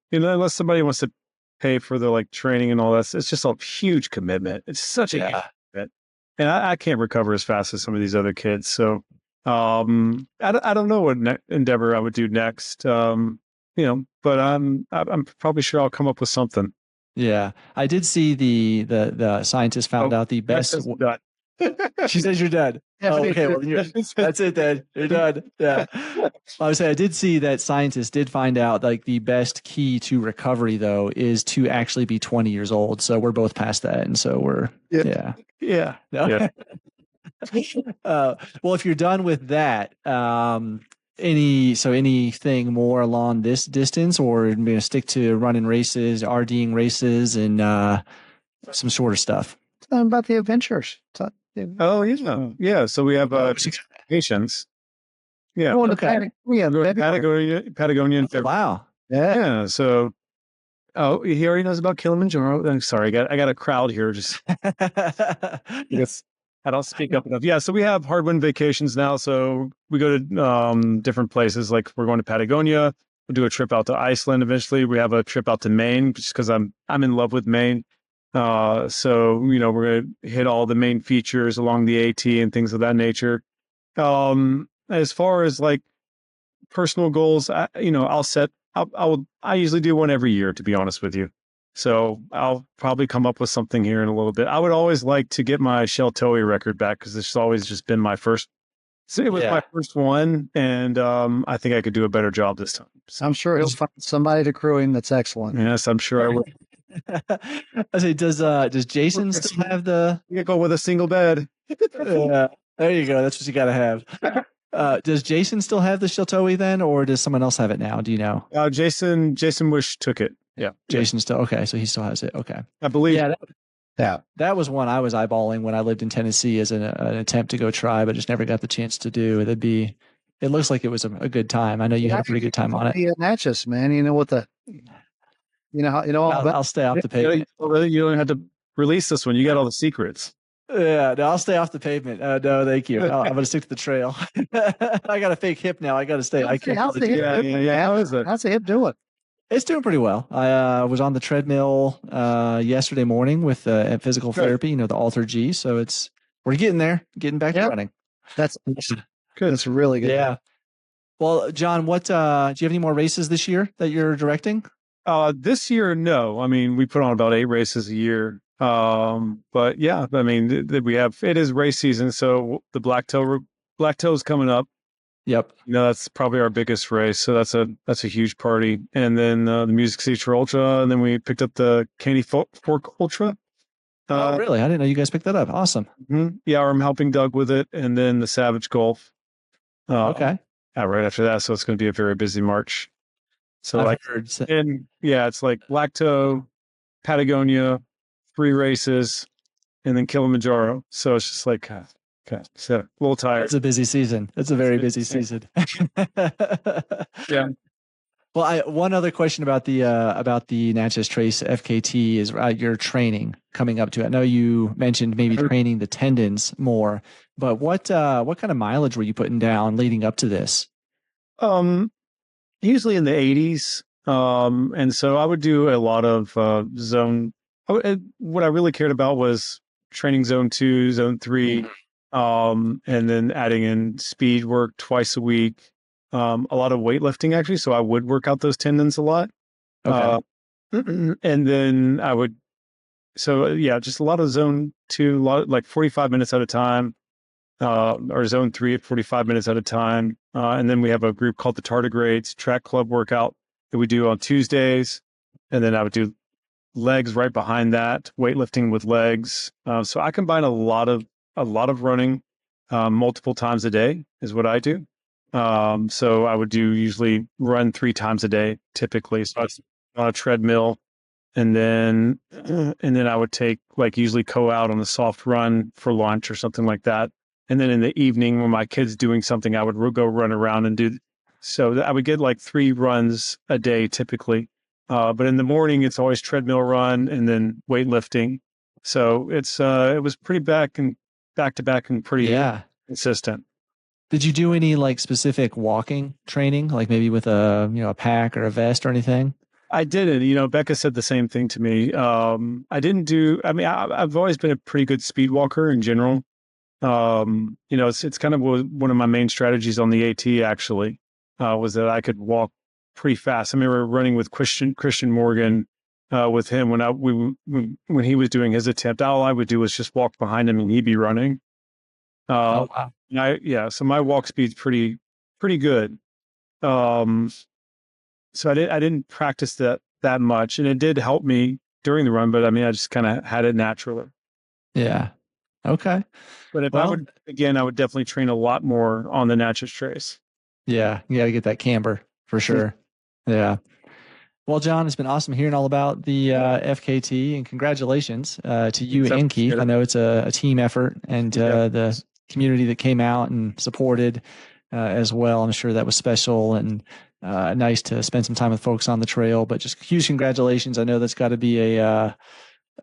somebody wants to pay for the like training and all that. It's just a huge commitment. It's such a huge commitment, and I can't recover as fast as some of these other kids. So I don't know what endeavor I would do next. But I'm probably sure I'll come up with something. Yeah, I did see the scientist found out the best. She says you're done. Oh, okay, well, that's it then. You're done. Yeah. I would say I did see that scientists did find out like the best key to recovery though is to actually be 20 years old. So we're both past that, and so we're Yeah. No? Well, if you're done with that, anything more along this distance, or you're gonna stick to running races, RDing races, and some shorter stuff? Tell them about the adventures. Oh, yeah. So we have patients. Yeah. Going to Patagonia in February. Wow. Yeah. So, he already knows about Kilimanjaro. I'm sorry, I got a crowd here. Just because I don't speak up enough. Yeah. So we have hard wind vacations now. So we go to different places. Like we're going to Patagonia. We'll do a trip out to Iceland eventually. We have a trip out to Maine, just because I'm in love with Maine. So we're gonna hit all the main features along the AT and things of that nature. As far as like personal goals, I usually do one every year, to be honest with you. So I'll probably come up with something here in a little bit. I would always like to get my Sheltoe record back, because it's always just been my first. So it was my first one, and I think I could do a better job this time. So, I'm sure he'll find somebody to crew him that's excellent. yes, I'm sure I will. I say, does Jason still have the? You can go with a single bed. Yeah, there you go. That's what you got to have. Does Jason still have the Shiltoe then, or does someone else have it now? Do you know? Jason Wish took it. Yeah. Jason still, okay. So he still has it. Okay. I believe. Yeah. Yeah. That was one I was eyeballing when I lived in Tennessee as an attempt to go try, but just never got the chance to do. It looks like it was a good time. I know you had a pretty good time on it. Yeah, Natchez, man. You know what I'll stay off the pavement. You don't have to release this one. You got all the secrets. Yeah, no, I'll stay off the pavement. No, thank you. I'm going to stick to the trail. I got a fake hip now. I got to stay. I can't. How's the hip? Yeah. How is it? How's the hip doing? It's doing pretty well. I was on the treadmill yesterday morning with physical therapy, the Alter G. So we're getting there, getting back to running. That's good. That's really good. Yeah. Well, John, do you have any more races this year that you're directing? This year, no. I mean, we put on about 8 races a year. But yeah, I mean, it is race season. So the Blacktail's coming up. Yep. That's probably our biggest race. So that's a huge party. And then the Music City Ultra, and then we picked up the Candy Fork Ultra. Oh, really? I didn't know you guys picked that up. Awesome. Mm-hmm. Yeah, I'm helping Doug with it, and then the Savage Golf. Okay. Right after that, so it's going to be a very busy March. So it's like Blacktoe, Patagonia, 3 races, and then Kilimanjaro. So it's just like, okay, so a little tired. It's a busy season. It's a very busy season. Yeah. Well, one other question about the Natchez Trace FKT is your training coming up to it. I know you mentioned maybe training the tendons more, but what kind of mileage were you putting down leading up to this? Usually in the 80s. And so I would do a lot of zone. What I really cared about was training zone 2, zone 3, and then adding in speed work twice a week. A lot of weightlifting actually. So I would work out those tendons a lot. Okay. And then just a lot of zone 2, like 45 minutes at a time, or zone 3 at 45 minutes at a time. And then we have a group called the Tardigrades track club workout that we do on Tuesdays. And then I would do legs right behind that, weightlifting with legs. So I combine a lot of running, multiple times a day is what I do. So I would usually run 3 times a day, typically. So it's on a treadmill, and then I would take usually go out on a soft run for lunch or something like that. And then in the evening when my kid's doing something, I would go run around and do. So I would get 3 runs a day typically. But in the morning, it's always treadmill run and then weightlifting. So it was pretty back to back and pretty consistent. Did you do any specific walking training, maybe with a pack or a vest or anything? I didn't. Becca said the same thing to me. I didn't do. I mean, I've always been a pretty good speed walker in general. It's kind of one of my main strategies on the AT actually, was that I could walk pretty fast. I remember running with Christian Morgan, with him when he was doing his attempt. All I would do was just walk behind him and he'd be running. Oh, wow. So my walk speed's pretty good. So I didn't practice that much, and it did help me during the run, but I mean, I just kind of had it naturally. Yeah. Okay. But if I would definitely train a lot more on the Natchez Trace. Yeah. You got to get that camber for sure. Yeah. Well, John, it's been awesome hearing all about the FKT, and congratulations to you and Keith. I know it's a team effort, and the community that came out and supported as well. I'm sure that was special and nice to spend some time with folks on the trail. But just huge congratulations. I know that's got to be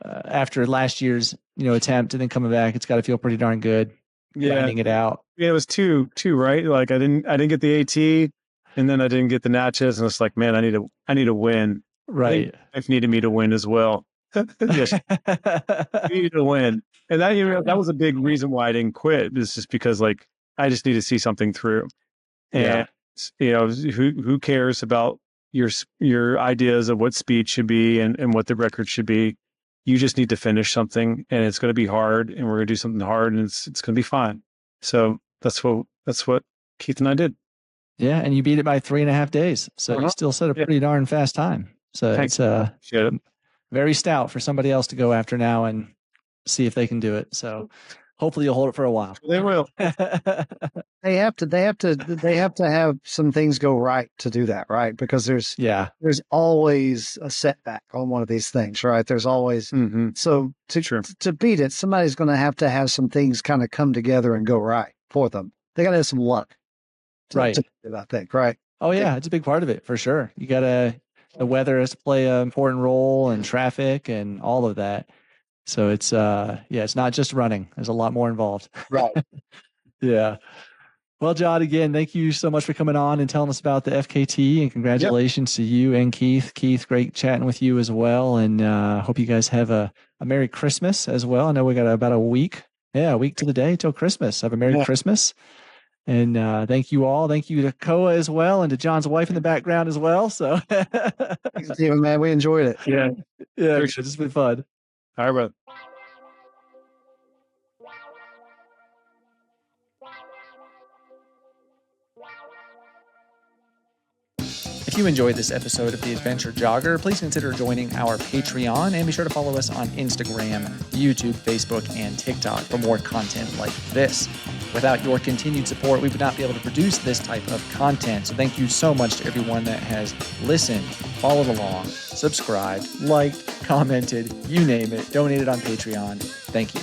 after last year's attempt and then coming back, it's got to feel pretty darn good. Grinding it out. Yeah, it was two, right? Like I didn't get the AT, and then I didn't get the Natchez, and it's like, man, I need to win. Right. Life needed me to win as well. Yes, needed to win, and that was a big reason why I didn't quit. It's just because I just need to see something through, and who cares about your ideas of what speed should be and what the record should be. You just need to finish something, and it's going to be hard, and we're going to do something hard, and it's going to be fine. So that's what Keith and I did. Yeah, and you beat it by 3.5 days. So you still set a pretty darn fast time. So it's very stout for somebody else to go after now and see if they can do it. So hopefully you'll hold it for a while. They will. they have to have some things go right to do that, right? Because Yeah. there's always a setback on one of these things, right? There's always so to beat it, somebody's going to have some things kind of come together and go right for them. They got to have some luck, Right. to beat it, I think, right? Oh yeah, it's a big part of it for sure. The weather has to play an important role, and traffic and all of that. So it's it's not just running. There's a lot more involved. Right. Yeah. Well, John, again, thank you so much for coming on and telling us about the FKT, and congratulations to you and Keith. Keith, great chatting with you as well. And hope you guys have a Merry Christmas as well. I know we got about a week to the day till Christmas. Have a Merry Christmas. And thank you all. Thank you to Koa as well, and to John's wife in the background as well. So, Thanks, Steven, man. We enjoyed it. Yeah. It's just been fun. All right, brother. If you enjoyed this episode of The Adventure Jogger, please consider joining our Patreon, and be sure to follow us on Instagram, YouTube, Facebook, and TikTok for more content like this. Without your continued support, we would not be able to produce this type of content. So thank you so much to everyone that has listened, followed along, subscribed, liked, commented, you name it, donated on Patreon. Thank you.